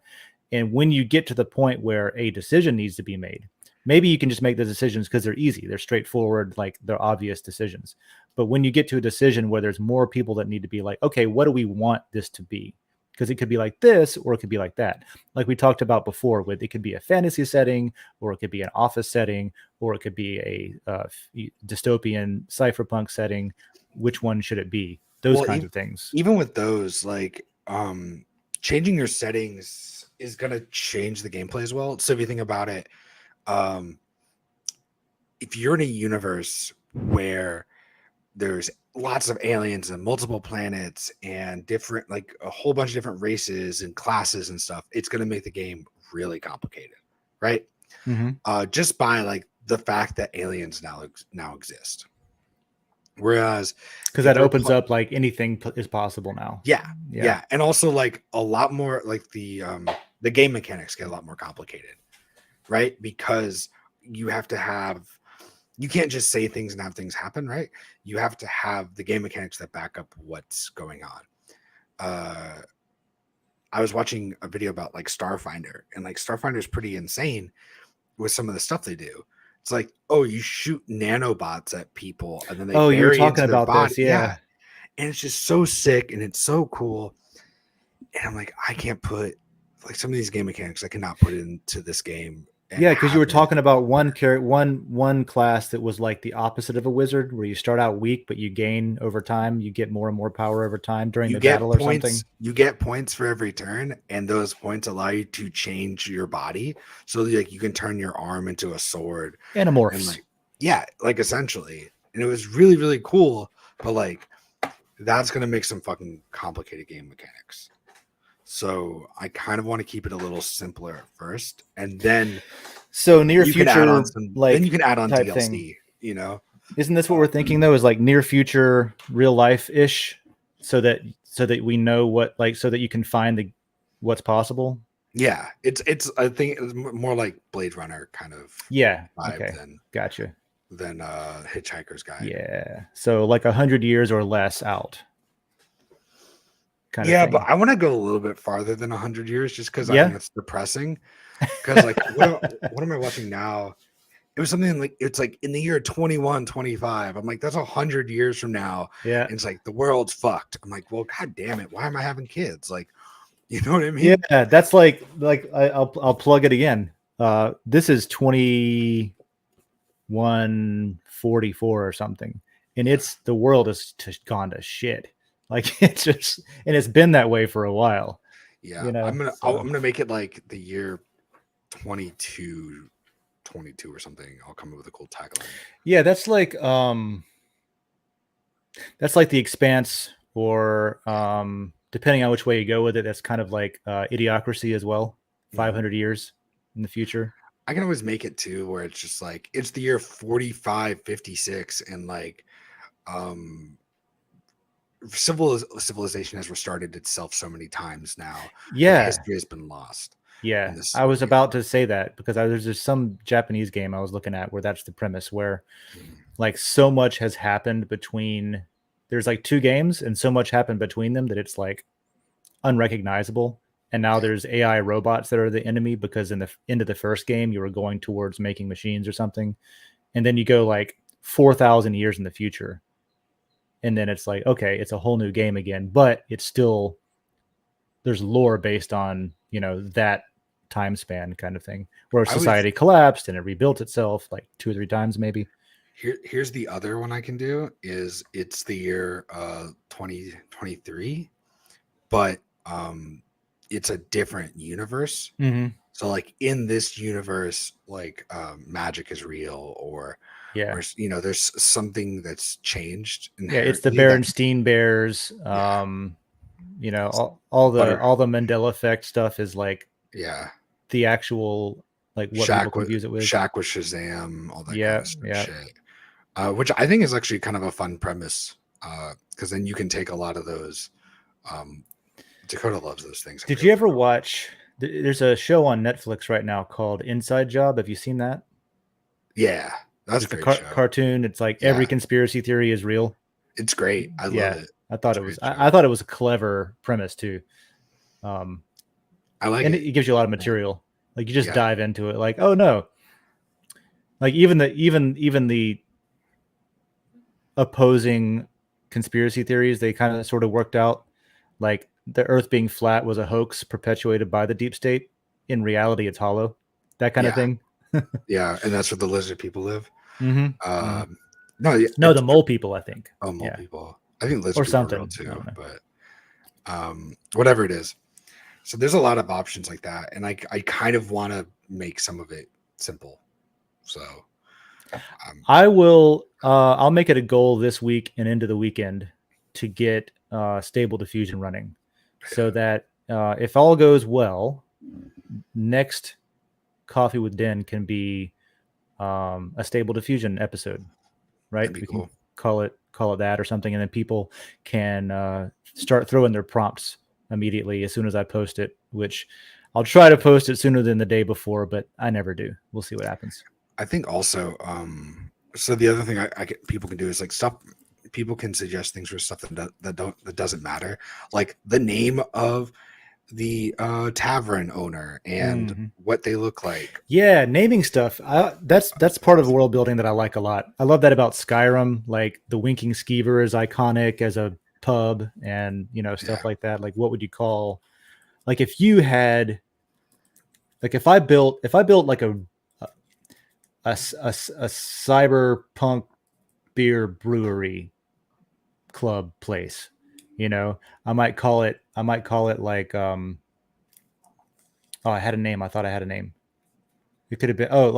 And when you get to the point where a decision needs to be made, maybe you can just make the decisions because they're easy. They're straightforward, like they're obvious decisions. But when you get to a decision where there's more people that need to be like, okay, what do we want this to be? Because it could be like this, or it could be like that. Like we talked about before, with it could be a fantasy setting, or it could be an office setting, or it could be a dystopian cypherpunk setting. Which one should it be? Those kinds of things.
Even with those, like changing your settings is going to change the gameplay as well. So if you think about it, if you're in a universe where there's lots of aliens and multiple planets and different, like a whole bunch of different races and classes and stuff, it's going to make the game really complicated, right? Just by like the fact that aliens now exist. Whereas
because that opens up like anything is possible now.
Yeah, and also like a lot more like the game mechanics get a lot more complicated, right? Because you have to have, you can't just say things and have things happen, right? You have to have the game mechanics that back up what's going on. I was watching a video about like Starfinder, and like Starfinder is pretty insane with some of the stuff they do. It's like, oh, you shoot nanobots at people, and then they
you were
bury
talking
into their
about
body.
this, yeah.
And it's just so sick and it's so cool. And I'm like, I can't put like some of these game mechanics I cannot put into this game.
Yeah, because you were talking about one class that was like the opposite of a wizard, where you start out weak, but you gain over time. You get more and more power over time during the battle or something.
You get points for every turn, and those points allow you to change your body. So like you can turn your arm into a sword.
Animorphs.
And like essentially. And it was really, really cool. But like that's going to make some fucking complicated game mechanics. So I kind of want to keep it a little simpler at first, and then
So near
you can add
future,
on some.
like
Then you can add on
type
DLC.
thing.
You know,
Isn't this what we're thinking though? Is like near future, real life ish, so that we know what so that you can find what's possible.
yeah. It's I think it's more like Blade Runner kind of
Yeah.
vibe
Okay. Gotcha.
than Hitchhiker's Guide.
Yeah. So like 100 years or less out. Kind of
Yeah,
thing.
but I want to go a little bit farther than 100 years just because I
Yeah.
think it's depressing. Because like what am I watching now? It was something like it's like in the year 2125. I'm like, that's 100 years from now.
Yeah.
And it's like the world's fucked. I'm like, well, god damn it, why am I having kids? Like, you know what I mean?
Yeah, that's like I'll plug it again. This is 2144 or something, and it's the world has gone to shit. Like it's just, and it's been that way for a while.
Yeah,
You know,
I'm
so.
gonna make it like the year 22 or something. I'll come up with a cool tagline.
Yeah, that's like the Expanse, or depending on which way you go with it, that's kind of like Idiocracy as well. 500 years in the future.
I can always make it too where it's just like it's the year 4556 and like civilization has restarted itself so many times now.
Yeah,
history has been lost.
yeah. I was about to say that because there's just some Japanese game I was looking at where that's the premise, where like so much has happened between. There's like two games and so much happened between them that it's like unrecognizable. And now there's AI robots that are the enemy because in the end of the first game you were going towards making machines or something, and then you go like 4,000 years in the future, and then it's like, okay, it's a whole new game again, but it's still, there's lore based on that time span kind of thing, where society collapsed and it rebuilt itself like 2 or 3 times maybe.
Here's the other one I can do is it's the year 2023, but it's a different universe.
Mm-hmm.
So like in this universe, like magic is real, or there's something that's changed.
Yeah, it's the Berenstein Bears. All the Mandela effect stuff is like the actual like what people confuse it with.
Shaq with Shazam, all that kind of shit. Which I think is actually kind of a fun premise, because then you can take a lot of those. Dakota loves those things.
Did you ever watch? There's a show on Netflix right now called Inside Job. Have you seen that?
Yeah, that's a great show.
Cartoon. It's like every conspiracy theory is real.
It's great. I love it.
I thought it was. I thought it was a clever premise too.
I like
and
it.
It gives you a lot of material. Like you just dive into it. Like, oh no. Like even the opposing conspiracy theories, they kind of sort of worked out. Like the Earth being flat was a hoax perpetuated by the deep state. In reality, it's hollow. That kind of thing.
Yeah, and that's where the lizard people live.
Mm-hmm.
No,
the mole people, I think.
Oh, mole people. I think lizard
or something
are real too, but whatever it is. So there's a lot of options like that, and I kind of want to make some of it simple. So
I will. I'll make it a goal this week and into the weekend to get Stable Diffusion running, so that if all goes well, next Coffee with Den can be a Stable Diffusion episode, right?
That'd be cool.
Can call it that or something, and then people can start throwing their prompts immediately as soon as I post it, which I'll try to post it sooner than the day before, but I never do. We'll see what happens.
I think also, so the other thing people can do is like stuff. People can suggest things for stuff that doesn't matter, like the name of the tavern owner and what they look like.
Yeah, naming stuff. That's part of world building that I like a lot. I love that about Skyrim. Like the Winking Skeever is iconic as a pub, and stuff like that. Like what would you call? Like if you had, like if I built like a cyberpunk beer brewery club place, I might call it like I had a name. I thought I had a name. It could have been I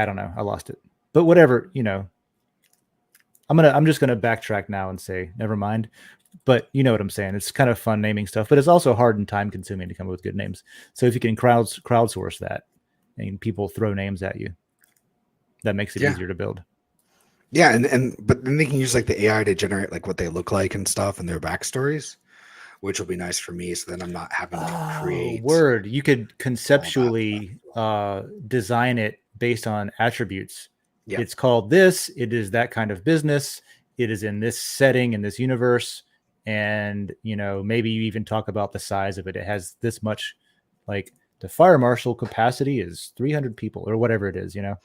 don't know, I lost it, but whatever. I'm just gonna backtrack now and say never mind. But you know what I'm saying. It's kind of fun naming stuff, but it's also hard and time consuming to come up with good names. So if you can crowdsource that and people throw names at you, that makes it easier to build.
Yeah, but then they can use like the AI to generate like what they look like and stuff and their backstories, which will be nice for me. So then I'm not having to create.
Word. You could conceptually design it based on attributes.
Yeah.
It's called this. It is that kind of business. It is in this setting, in this universe. And, you know, maybe you even talk about the size of it. It has this much, like the fire marshal capacity is 300 people or whatever it is, you know,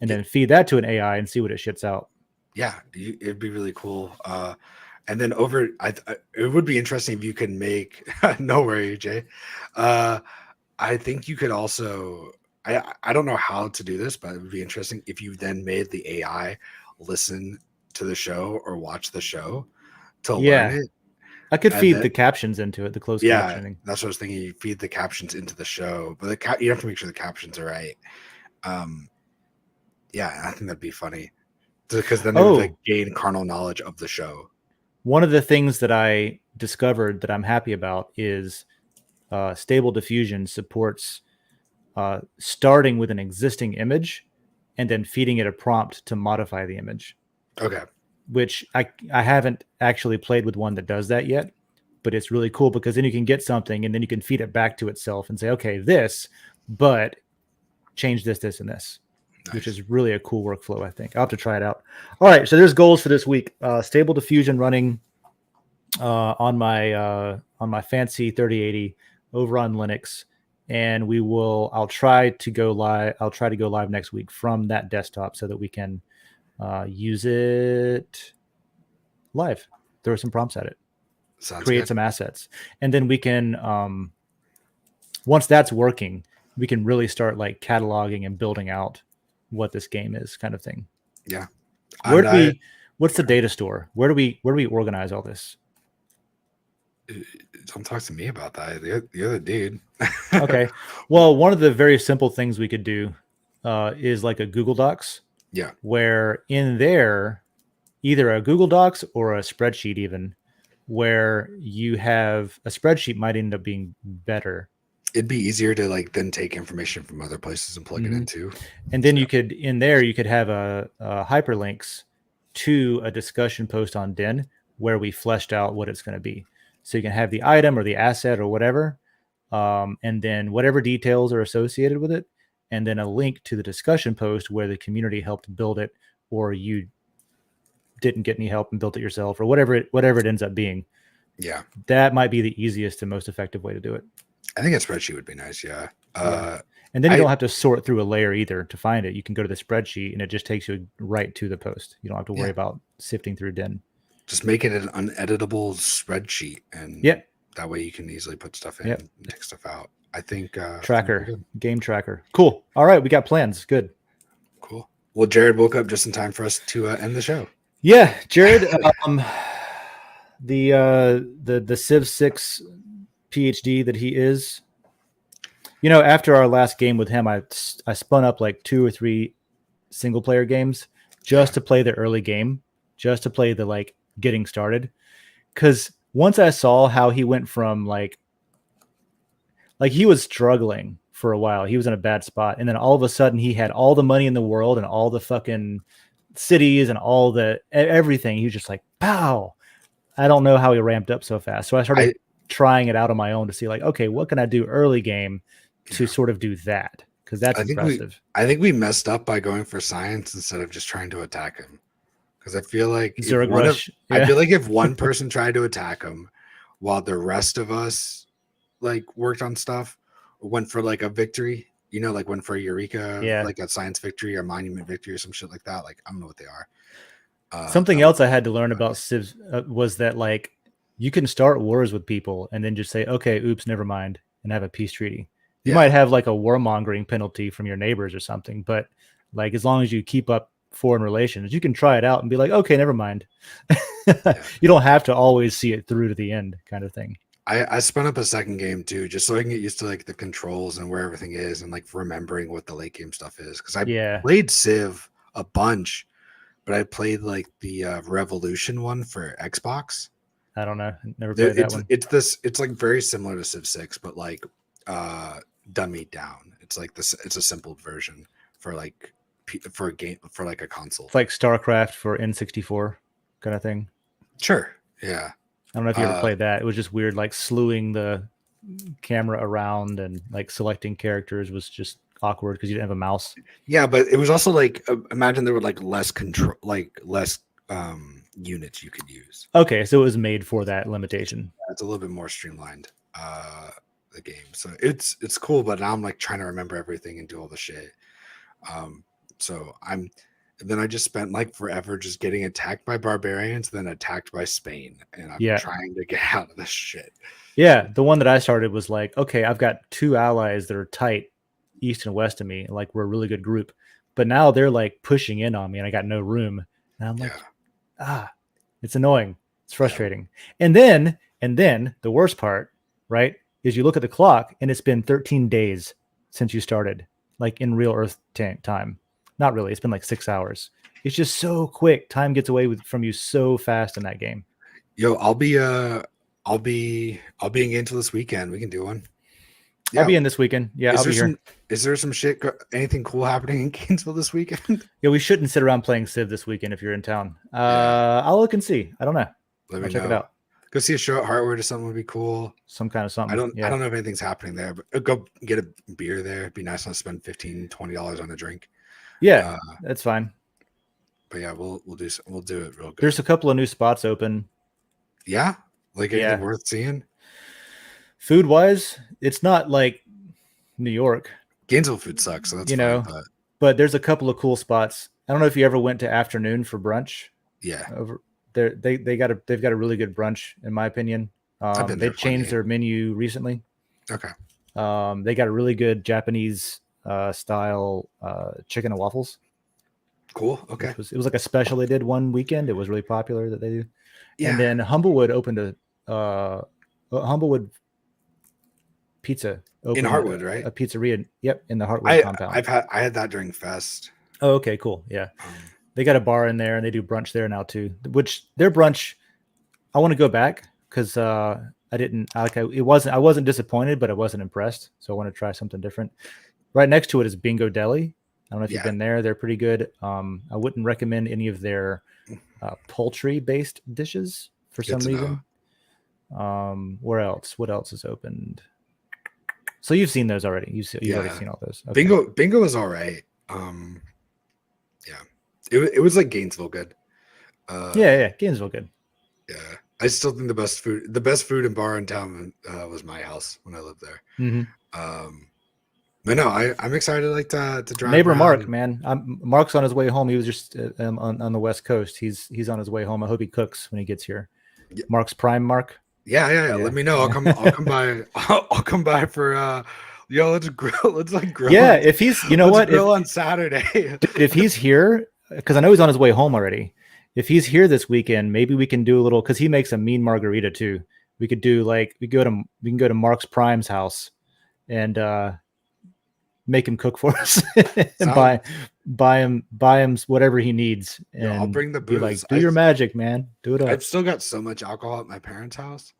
and then feed that to an AI and see what it shits out.
Yeah, it'd be really cool. And then it would be interesting if you could make, no worry, Jay. I think you could also, I don't know how to do this, but it would be interesting if you then made the AI listen to the show or watch the show to learn it.
I could feed the captions into it, the closed captioning.
That's what I was thinking. You feed the captions into the show, but you have to make sure the captions are right. Yeah, I think that'd be funny because then they would like gain carnal knowledge of the show.
One of the things that I discovered that I'm happy about is Stable Diffusion supports starting with an existing image and then feeding it a prompt to modify the image.
Okay.
Which I haven't actually played with one that does that yet, but it's really cool because then you can get something and then you can feed it back to itself and say, okay, this, but change this, this, and this, which is really a cool workflow, I think. I'll have to try it out. All right, so there's goals for this week. Stable Diffusion running on my fancy 3080 over on Linux, and I'll try to go live next week from that desktop so that we can use it live, throw some prompts at it, create some assets, and then we can once that's working, we can really start like cataloging and building out what this game is, kind of thing.
Yeah.
What's the data store? Where do we organize all this?
Don't talk to me about that. You're the dude.
Okay. Well, one of the very simple things we could do is like a Google Docs.
Yeah.
Where in there, either a Google Docs or a spreadsheet, even where you have a spreadsheet might end up being better.
It'd be easier to like then take information from other places and plug it into.
And then you could have a hyperlinks to a discussion post on Den where we fleshed out what it's going to be. So you can have the item or the asset or whatever, and then whatever details are associated with it, and then a link to the discussion post where the community helped build it, or you didn't get any help and built it yourself, or whatever it ends up being.
Yeah.
That might be the easiest and most effective way to do it.
I think a spreadsheet would be nice. Yeah.
And then you don't have to sort through a layer either to find it. You can go to the spreadsheet and it just takes you right to the post. You don't have to worry about sifting through Den.
Just make it an uneditable spreadsheet, and that way you can easily put stuff in, take stuff out. I think
game tracker. Cool. All right, we got plans. Good.
Cool. Well, Jared woke up just in time for us to end the show.
Yeah, Jared. The Civ 6 PhD that he is. You know, after our last game with him, I spun up like 2 or 3 single player games just to play the early game, just to play the like getting started. Because once I saw how he went from like he was struggling for a while, he was in a bad spot, and then all of a sudden he had all the money in the world and all the fucking cities and all the everything. He was just like, pow. I don't know how he ramped up so fast. So I started trying it out on my own to see like, okay, what can I do early game to sort of do that? Because that's impressive.
I think we messed up by going for science instead of just trying to attack him. Because I feel like I feel like if one person tried to attack him while the rest of us like worked on stuff or went for like a victory, you know, like went for a Eureka, like a science victory or monument victory or some shit like that. Like, I don't know what they are.
Something else I had to learn about Civ was that like you can start wars with people and then just say, okay, oops, never mind, and have a peace treaty. You might have like a warmongering penalty from your neighbors or something, but like as long as you keep up foreign relations, you can try it out and be like, okay, never mind. You don't have to always see it through to the end, kind of thing.
I spun up a second game too, just so I can get used to like the controls and where everything is and like remembering what the late game stuff is. Because I played Civ a bunch, but I played like the Revolution one for Xbox.
I don't know. Never played that one.
It's like very similar to Civ 6, but like dummied down. It's like this. It's a simple version for like for a game for like a console.
It's like StarCraft for N64 kind of thing.
Sure. Yeah.
I don't know if you ever played that. It was just weird, like slewing the camera around and like selecting characters was just awkward because you didn't have a mouse.
Yeah, but it was also like imagine there were like less control, like less units you could use.
Okay, so it was made for that limitation.
It's a little bit more streamlined. The game, so it's cool, but now I'm like trying to remember everything and do all the shit. So then I just spent like forever just getting attacked by barbarians, then attacked by Spain, and I'm trying to get out of this shit.
Yeah, the one that I started was like, okay, I've got 2 allies that are tight east and west of me, like we're a really good group, but now they're like pushing in on me, and I got no room, and I'm like, it's annoying, it's frustrating. And then the worst part, right, is you look at the clock and it's been 13 days since you started, like in real Earth time. Not really. It's been like 6 hours. It's just so quick. Time gets away from you so fast in that game.
Yo, I'll be in Gainesville this weekend. We can do one.
Yeah. I'll be in this weekend. Yeah, I'll be here.
Is there some shit? Anything cool happening in Gainesville this weekend?
Yeah, we shouldn't sit around playing Civ this weekend if you're in town. I'll look and see. I don't know.
Let me
check it out.
Go see a show at Heartwood or something would be cool.
Some kind of something.
I don't know if anything's happening there, but go get a beer there. It'd be nice not to spend $15-$20 on a drink.
Yeah, that's fine.
But yeah, we'll do it real good.
There's a couple of new spots open.
Yeah, like anything worth seeing.
Food wise, it's not like New York.
Gainesville food sucks, so that's fine,
but there's a couple of cool spots. I don't know if you ever went to Afternoon for brunch.
Yeah,
over there they've got a really good brunch in my opinion. They've changed their menu recently.
Okay.
They got a really good Japanese style chicken and waffles.
Cool. Okay.
It was like a special they did one weekend. It was really popular that they do.
Yeah.
And then Humblewood opened a Humblewood Pizza
in Heartwood, right?
A pizzeria. Yep, in the Heartwood compound.
I had that during Fest.
Oh, okay, cool. Yeah. They got a bar in there and they do brunch there now too. Which their brunch, I want to go back because I wasn't disappointed, but I wasn't impressed. So I want to try something different. Right next to it is Bingo Deli. I don't know if you've been there. They're pretty good. I wouldn't recommend any of their poultry-based dishes for some reason. Where else? What else is opened? So you've seen those already. You've already seen all those. Okay.
Bingo is all right. It was like Gainesville good.
Gainesville good.
Yeah, I still think the best food and bar in town was my house when I lived there.
Mm-hmm.
But no, I'm excited like to drive.
Neighbor
around.
Mark, man, Mark's on his way home. He was just on the West Coast. He's on his way home. I hope he cooks when he gets here. Yeah. Mark's Prime Mark.
Yeah. Let me know. I'll come by. I'll come by for let's grill. Let's like grill.
Yeah, if he's
grill on Saturday.
If he's here, because I know he's on his way home already. If he's here this weekend, maybe we can do a little because he makes a mean margarita too. We could do like we can go to Mark's Prime's house and make him cook for us and buy him whatever he needs. And
I'll bring the booze.
Like, do your magic, man. Do it up.
I've still got so much alcohol at my parents' house.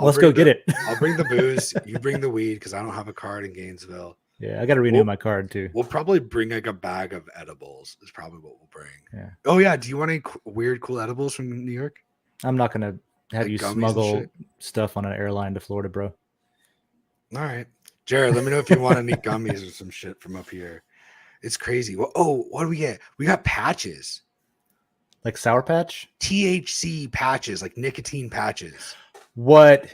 Let's go get it.
I'll bring the booze. You bring the weed because I don't have a card in Gainesville.
Yeah, I got to renew my card too.
We'll probably bring like a bag of edibles. Is probably what we'll bring.
Yeah.
Oh yeah. Do you want any weird, cool edibles from New York?
I'm not gonna have you smuggle stuff on an airline to Florida, bro.
All right, Jared. Let me know if you want any gummies or some shit from up here. It's crazy. Well, what do we get? We got patches.
Like Sour Patch?
THC patches, like nicotine patches.
What?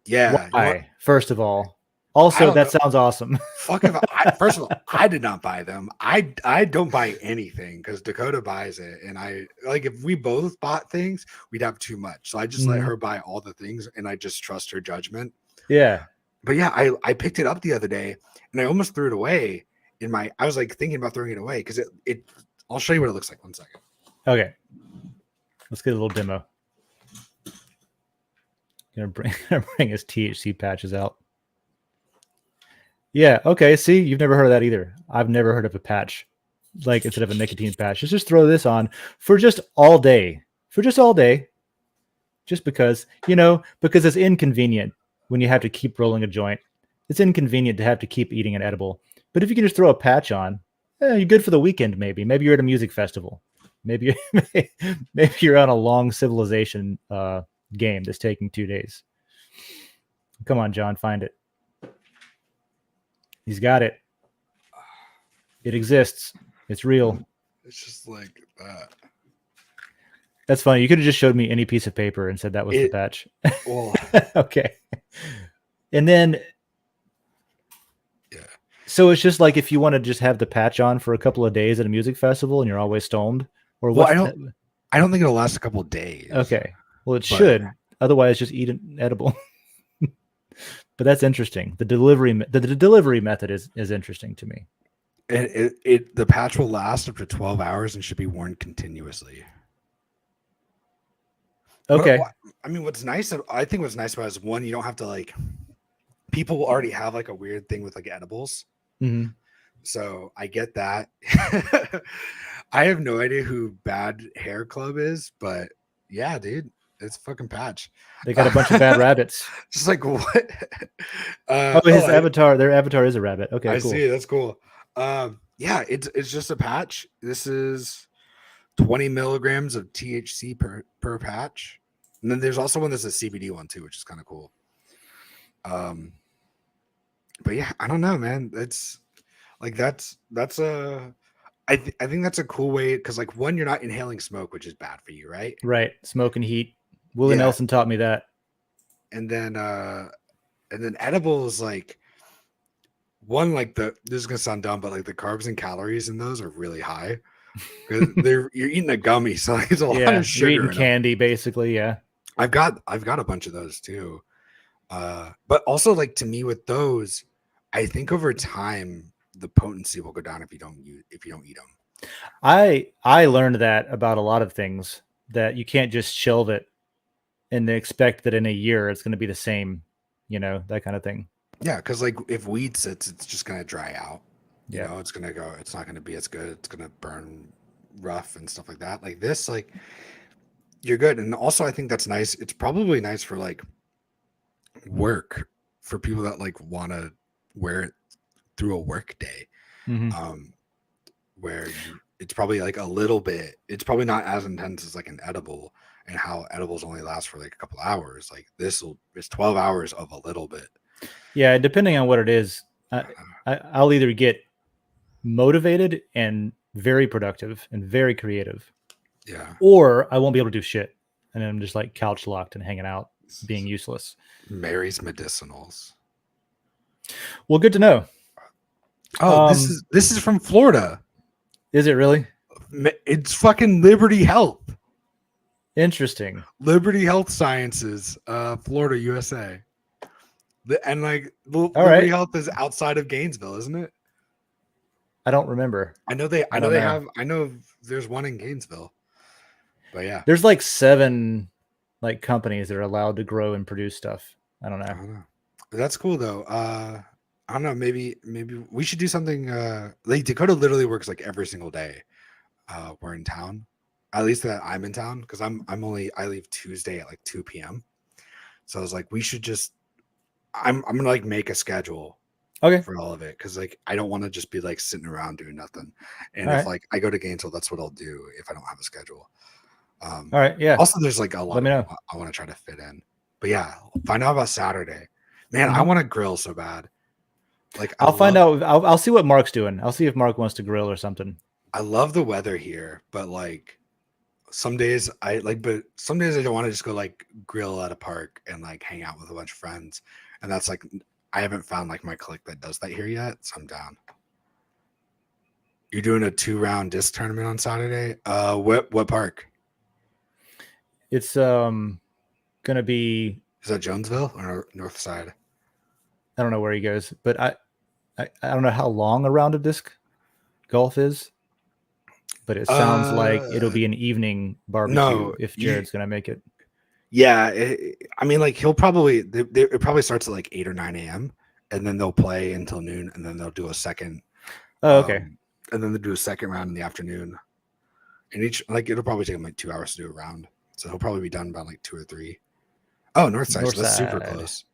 Yeah.
Why? First of all. Also, that sounds awesome.
Fuck if first of all, I did not buy them. I don't buy anything because Dakota buys it, and I like if we both bought things, we'd have too much. So I just let her buy all the things, and I just trust her judgment.
Yeah.
But yeah, I picked it up the other day, and I almost threw it away. I was like thinking about throwing it away because it. I'll show you what it looks like. 1 second.
Okay. Let's get a little demo. Gonna bring his THC patches out. Yeah. Okay. See, you've never heard of that either. I've never heard of a patch. like instead of a nicotine patch, just throw this on for just all day, just because, because it's inconvenient when you have to keep rolling a joint. It's inconvenient to have to keep eating an edible. But if you can just throw a patch on, you're good for the weekend. Maybe you're at a music festival. Maybe you're on a long civilization game that's taking 2 days. Come on, John, find it. He's got it. It exists. It's real.
It's just like that.
That's funny. You could have just showed me any piece of paper and said that was the patch.
Well,
okay. And then,
yeah.
So it's just like if you want to just have the patch on for a couple of days at a music festival and you're always stoned, or what?
I don't think it'll last a couple of days.
Okay. Well, it should. Otherwise, just eat an edible. But that's interesting. The delivery method is interesting to me.
The patch will last up to 12 hours and should be worn continuously.
Okay.
I mean, I think what's nice about it is, one, you don't have to like, people already have like a weird thing with like edibles.
Mm-hmm.
So I get that. I have no idea who Bad Hair Club is, but yeah, dude, it's fucking patch.
They got a bunch of bad rabbits.
Just like what?
Avatar. Their avatar is a rabbit. Okay,
I
cool.
see. That's cool. Yeah, it's just a patch. This is 20 milligrams of THC per patch. And then there's also one that's a CBD one too, which is kind of cool. But yeah, I don't know, man. It's like I think that's a cool way, because like, one, you're not inhaling smoke, which is bad for you, right?
Right. Smoke and heat. Willie Nelson taught me that.
And then edibles, like, one, like this is gonna sound dumb, but like the carbs and calories in those are really high. You're eating a gummy, so like, it's a lot of sugar.
You're eating candy, basically. Yeah.
I've got a bunch of those too. But also, like, to me with those, I think over time the potency will go down if you don't eat them.
I learned that about a lot of things, that you can't just shelve it and then expect that in a year it's going to be the same, that kind of thing.
Yeah, because like if weed sits, it's just going to dry out. You
Yeah.
know, it's not going to be as good. It's going to burn rough and stuff like that. Like this, like, you're good. And also, I think that's nice. It's probably nice for like work, for people that like want to wear it through a work day.
Mm-hmm.
Where it's probably like a little bit, it's probably not as intense as like an edible, and how edibles only last for like a couple hours. Like it's 12 hours of a little bit.
Yeah, depending on what it is, I'll either get motivated and very productive and very creative,
yeah,
or I won't be able to do shit, and I'm just like couch locked and hanging out, being useless.
Mary's medicinals.
Well, good to know.
Oh, this is from Florida.
Is it really?
It's fucking Liberty Health.
Interesting.
Liberty Health Sciences, Florida, USA. And like Liberty
right.
Health is outside of Gainesville, isn't it?
I don't remember.
I know there's one in Gainesville. But yeah.
There's like 7 like companies that are allowed to grow and produce stuff. I don't know.
That's cool though. I don't know, maybe we should do something. Like Dakota literally works like every single day. We're in town. At least that I'm in town, because I leave Tuesday at like 2 p.m. So I was like, we should just I'm gonna like make a schedule for all of it, because like I don't want to just be like sitting around doing nothing. And if like I go to Gainesville, that's what I'll do if I don't have a schedule.
All right, yeah.
Also, there's like a lot I want to try to fit in. But yeah, find out about Saturday. Man, I want to grill so bad. Like
I'll find out. I'll see what Mark's doing. I'll see if Mark wants to grill or something.
I love the weather here, but like some days I don't want to just go like grill at a park and like hang out with a bunch of friends. And that's like, I haven't found like my clique that does that here yet. So I'm down. You're doing a 2-round disc tournament on Saturday. What park?
It's gonna be.
Is that Jonesville or North Side?
I don't know where he goes, but I don't know how long a round of disc golf is, but it sounds like it'll be an evening barbecue if Jared's gonna make it.
Yeah, I mean, like he'll probably it probably starts at like 8 or 9 a.m. and then they'll play until noon, and then they'll do a second.
Oh, okay.
and then they do a second round in the afternoon. And each it'll probably take him like 2 hours to do a round, so he'll probably be done by like 2 or 3. Oh, Northside, so that's super
Northside.
close.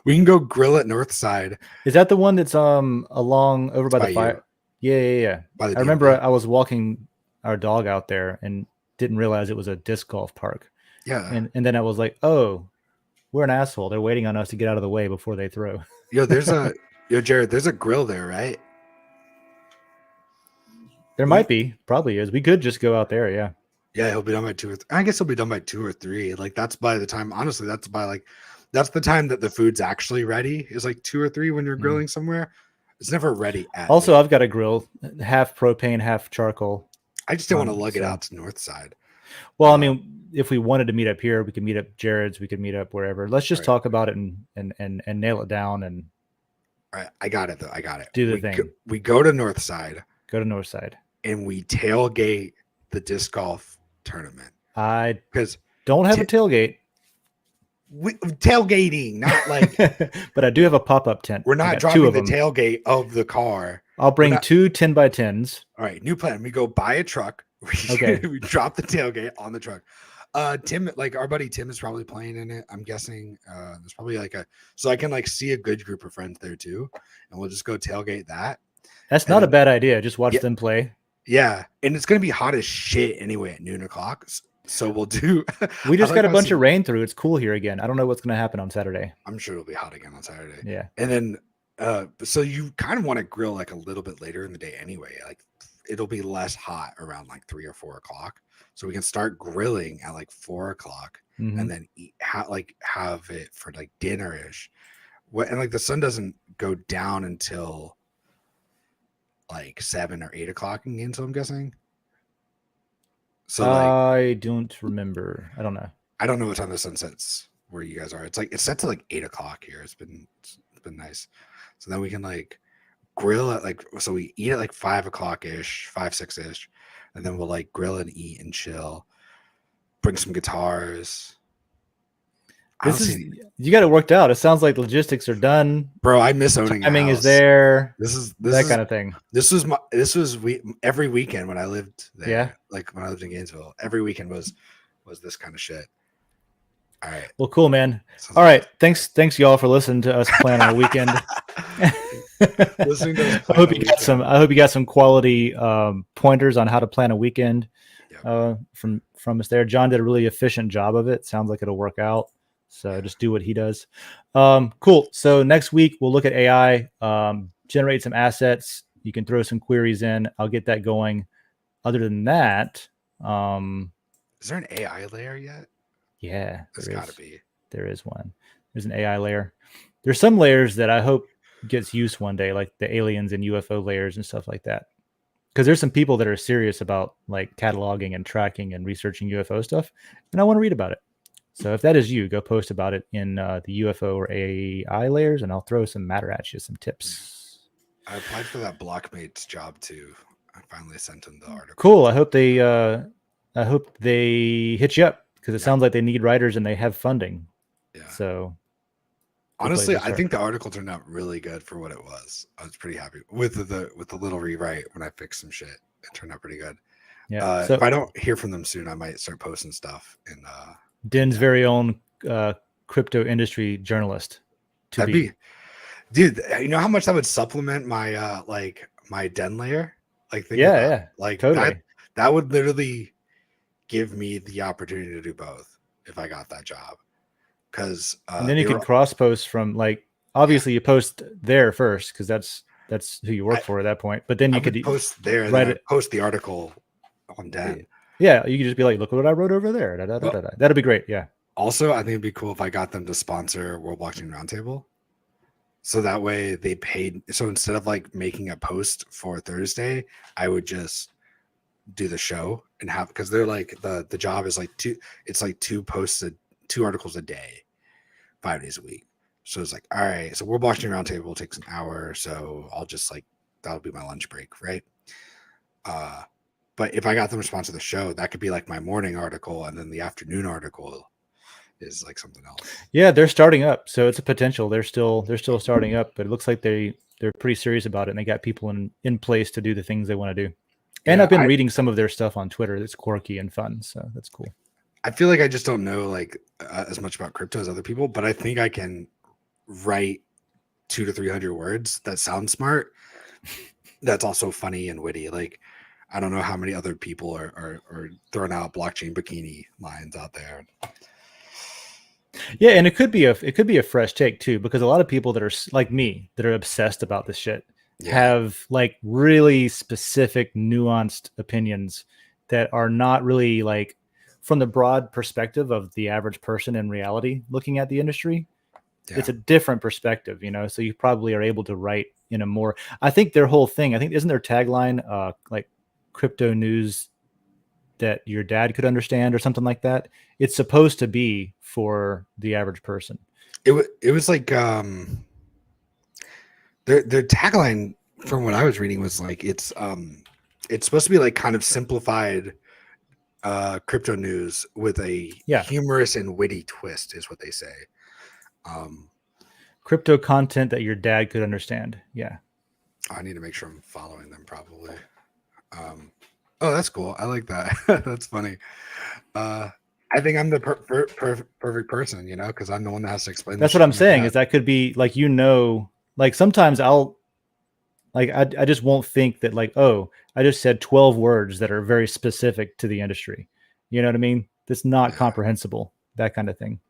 We can go grill at Northside.
Is that the one that's along over by
by
the fire?
you.
Yeah.
By the
I remember
DMV.
I was walking our dog out there and didn't realize it was a disc golf park.
Yeah.
And then I was like, oh, we're an asshole. They're waiting on us to get out of the way before they throw.
Jared, there's a grill there, right?
There might be, probably is. We could just go out there, yeah.
Yeah, he'll be done by 2 or 3. I guess he'll be done by 2 or 3. Like that's by the time, honestly, that's the time that the food's actually ready, is like 2 or 3 when you're grilling somewhere. It's never ready at
Also,
me.
I've got a grill, half propane, half charcoal.
I just didn't want to lug it out to Northside.
Well, I mean, if we wanted to meet up here, we could meet up Jared's, we could meet up wherever. Let's just
Right.
talk about it and nail it down and
All right, I got it though. I got it.
do the thing.
We go to Northside
Go to Northside.
and we tailgate the disc golf tournament.
I
Because
don't have a tailgate,
tailgating, not like
but I do have a pop-up tent.
we're
I
not
got
dropping
two of
the
them.
tailgate of the car.
I'll bring
not-
2 10x10s.
All right, new plan. We go buy a truck.
Okay.
We drop the tailgate on the truck. Tim, like our buddy Tim is probably playing in it. I'm guessing there's probably so I can like see a good group of friends there too, and we'll just go tailgate that.
That's not a bad idea. Just watch them play.
Yeah, and it's gonna be hot as shit anyway at noon o'clock. So we'll do.
We just got a bunch
of.
of rain through. It's cool here again. I don't know what's going to happen on Saturday.
I'm sure it'll be hot again on Saturday.
Yeah.
And then, so you kind of want to grill like a little bit later in the day anyway. Like it'll be less hot around like 3 or 4 o'clock. So we can start grilling at like 4 o'clock
Mhm.
and then have it for like dinner-ish. And like the sun doesn't go down until like 7 or 8 o'clock again. So I'm guessing. So like,
I don't remember. I don't know.
I don't know what time the sun sets where you guys are. It's set to like 8 o'clock here. It's been nice. So then we can like grill at so we eat at like 5 o'clock ish, 5, 6 ish, and then we'll like grill and eat and chill. Bring some guitars.
You got it worked out. It sounds like logistics are done.
Bro, I miss owning.
Timing is there.
This
kind of thing.
This was every weekend when I lived there.
Yeah.
Like when I lived in Gainesville, every weekend was this kind of shit. All right.
Well, cool, man.
Sounds
All right. Thanks y'all for listening to us plan on a weekend.
Listening to us
I hope you got some quality pointers on how to plan a weekend from us there. John did a really efficient job of it. Sounds like it'll work out. So just do what he does. Cool. So next week we'll look at AI, generate some assets. You can throw some queries in. I'll get that going. Other than that,
is there an AI layer yet?
Yeah,
There's got to be.
There is one. There's an AI layer. There's some layers that I hope gets used one day, like the aliens and UFO layers and stuff like that. Because there's some people that are serious about like cataloging and tracking and researching UFO stuff, and I want to read about it. So if that is you, go post about it in the UFO or AI layers, and I'll throw some matter at you, some tips.
I applied for that Blockmates job too. I finally sent him the article.
Cool. I hope they hit you up because it sounds like they need writers and they have funding.
Yeah.
So
honestly, I think the article turned out really good for what it was. I was pretty happy with the little rewrite when I fixed some shit. It turned out pretty good.
Yeah.
If I don't hear from them soon, I might start posting stuff in
Den's very own crypto industry journalist.
Dude, you know how much that would supplement my my Den layer? Like like
totally.
That would literally give me the opportunity to do both if I got that job. Because
and then you could cross post from like obviously you post there first because that's who you work for at that point. But then you could
post there, and then post the article on Den.
Yeah, you could just be like, look what I wrote over there. That'd be great. Yeah.
Also, I think it'd be cool if I got them to sponsor World Blockchain Roundtable. So that way they paid. So instead of like making a post for Thursday, I would just do the show and have, because they're like the job is like two articles a day, 5 days a week. So it's like, all right, so World Blockchain Roundtable takes an hour. So I'll just like, that'll be my lunch break. Right. But if I got them to sponsor the show, that could be like my morning article, and then the afternoon article is like something else.
Yeah, they're starting up, so it's a potential. They're still starting up, but it looks like they they're pretty serious about it, and they got people in place to do the things they want to do. And
Yeah,
I've been reading some of their stuff on Twitter that's quirky and fun, so that's cool.
I feel like I just don't know as much about crypto as other people, but I think I can write 200 to 300 words that sound smart. That's also funny and witty. Like, I don't know how many other people are throwing out blockchain bikini lines out there.
Yeah, and it could be a fresh take too, because a lot of people that are like me that are obsessed about this shit have like really specific, nuanced opinions that are not really like from the broad perspective of the average person in reality looking at the industry.
Yeah.
It's a different perspective, you know. So you probably are able to write in a more. I think their whole thing. I think isn't their tagline like crypto news that your dad could understand or something like that. It's supposed to be for the average person.
It was like their tagline from what I was reading was like it's supposed to be like kind of simplified crypto news with a humorous and witty twist is what they say.
Crypto content that your dad could understand. Yeah.
I need to make sure I'm following them probably. Oh, that's cool. I like that. That's funny. I think I'm the perfect person, you know, because I'm the one that has to explain.
That's what I'm saying. Is that could be like, you know, like sometimes I'll like I just won't think that like, oh, I just said 12 words that are very specific to the industry. You know what I mean? That's not comprehensible. That kind of thing.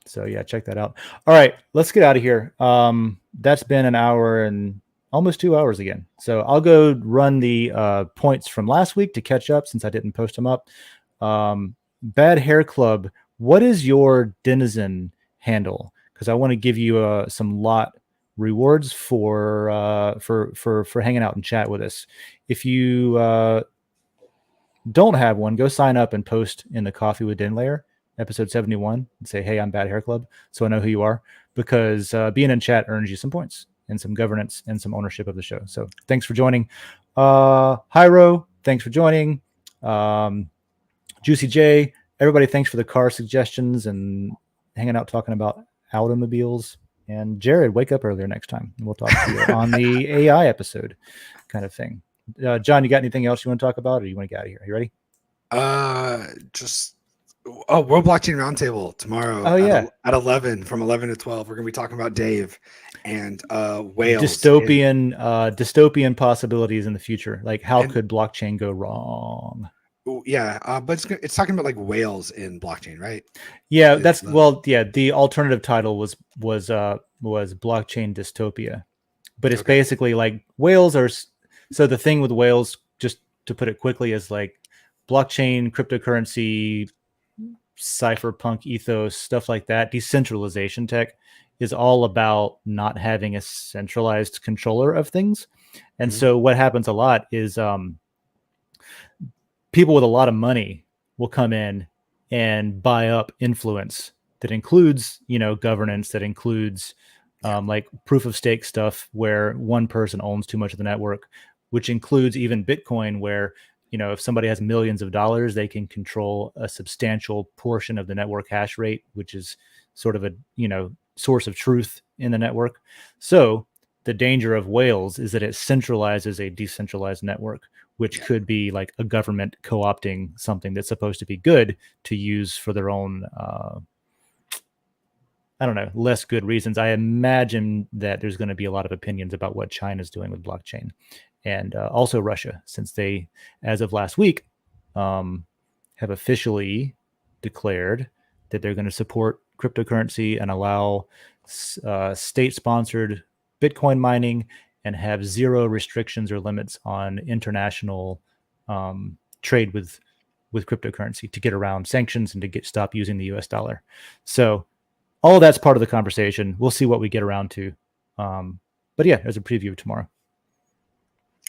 So yeah, check that out. All right, let's get out of here. That's been an hour and almost 2 hours again. So I'll go run the points from last week to catch up since I didn't post them up. Bad Hair Club, what is your Denizen handle? Because I want to give you some lot rewards for hanging out and chat with us. If you don't have one, go sign up and post in the Coffee with Den layer, episode 71, and say, hey, I'm Bad Hair Club, so I know who you are, because being in chat earns you some points and some governance and some ownership of the show. So thanks for joining. Hyro, thanks for joining. Juicy J, everybody, thanks for the car suggestions and hanging out talking about automobiles. And Jared, wake up earlier next time. We'll talk to you on the AI episode kind of thing. John, you got anything else you want to talk about, or you want to get out of here? Are you ready?
World Blockchain Roundtable tomorrow.
Oh yeah,
at 11, from 11 to 12. We're gonna be talking about Dave and whales.
Dystopian possibilities in the future. Like how could blockchain go wrong?
Yeah, but it's talking about like whales in blockchain, right?
Yeah, the alternative title was blockchain dystopia, but it's basically like whales are. So the thing with whales, just to put it quickly, is like blockchain, cryptocurrency, cypherpunk ethos, stuff like that. Decentralization tech is all about not having a centralized controller of things. And so what happens a lot is people with a lot of money will come in and buy up influence that includes, you know, governance, that includes like proof of stake stuff where one person owns too much of the network, which includes even Bitcoin, where, you know, if somebody has millions of dollars, they can control a substantial portion of the network hash rate, which is sort of a, you know, source of truth in the network. So the danger of whales is that it centralizes a decentralized network, which could be like a government co-opting something that's supposed to be good to use for their own, I don't know, less good reasons. I imagine that there's going to be a lot of opinions about what China's doing with blockchain, and also Russia, since they, as of last week, have officially declared that they're going to support cryptocurrency and allow state-sponsored Bitcoin mining and have zero restrictions or limits on international trade with cryptocurrency to get around sanctions and to stop using the US dollar. So all of that's part of the conversation. We'll see what we get around to. But yeah, there's a preview tomorrow.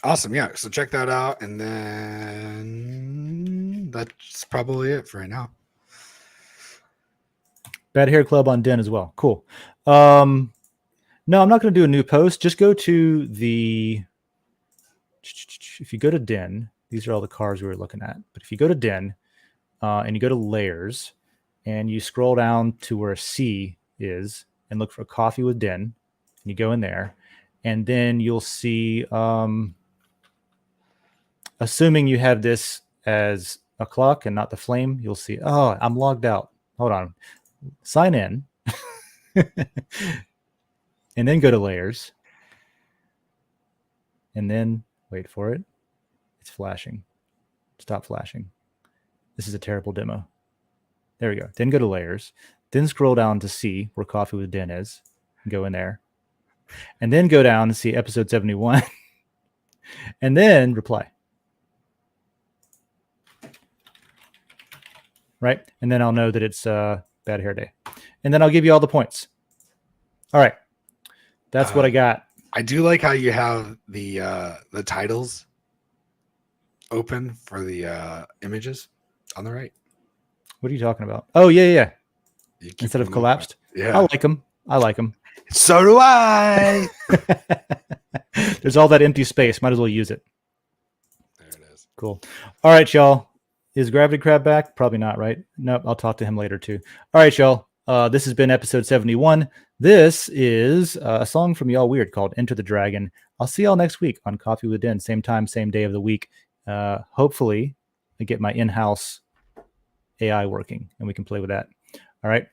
Awesome. Yeah. So check that out. And then that's probably it for right now.
Bad Hair Club on Den as well. Cool. No, I'm not going to do a new post. Just go to if you go to Den, these are all the cars we were looking at. But if you go to Den and you go to layers and you scroll down to where C is and look for Coffee with Den, You go in there, and then you'll see, assuming you have this as a clock and not the flame, you'll see, oh, I'm logged out. Hold on. Sign in. And then go to layers. And then wait for it. It's flashing. Stop flashing. This is a terrible demo. There we go. Then go to layers. Then scroll down to see where Coffee with Den is. Go in there. And then go down and see episode 71. And then reply. Right? And then I'll know that it's Bad Hair Day. And then I'll give you all the points. All right. That's what I got.
I do like how you have the titles open for the images on the right.
What are you talking about? Oh, yeah.
You keep
Instead of
them
collapsed.
open. Yeah.
I like them.
So do I.
There's all that empty space. Might as well use it.
There it is.
Cool. All right, y'all. Is Gravity Crab back? Probably not, right? Nope. I'll talk to him later, too. All right, y'all. This has been episode 71. This is a song from Y'all Weird called Enter the Dragon. I'll see y'all next week on Coffee with Den. Same time, same day of the week. Hopefully, I get my in-house AI working and we can play with that. All right.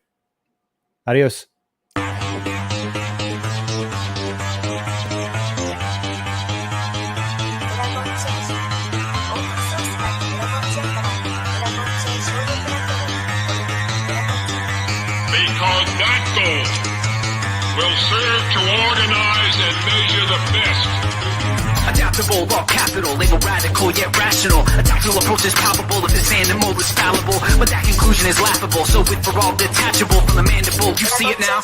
Adios.
Because that goal will serve to organize and measure the best.
Adaptable, all capital, label radical yet rational. A tactical approach is palpable if this animal is fallible. But that conclusion is laughable, so with for all detachable from the mandible, you see it now?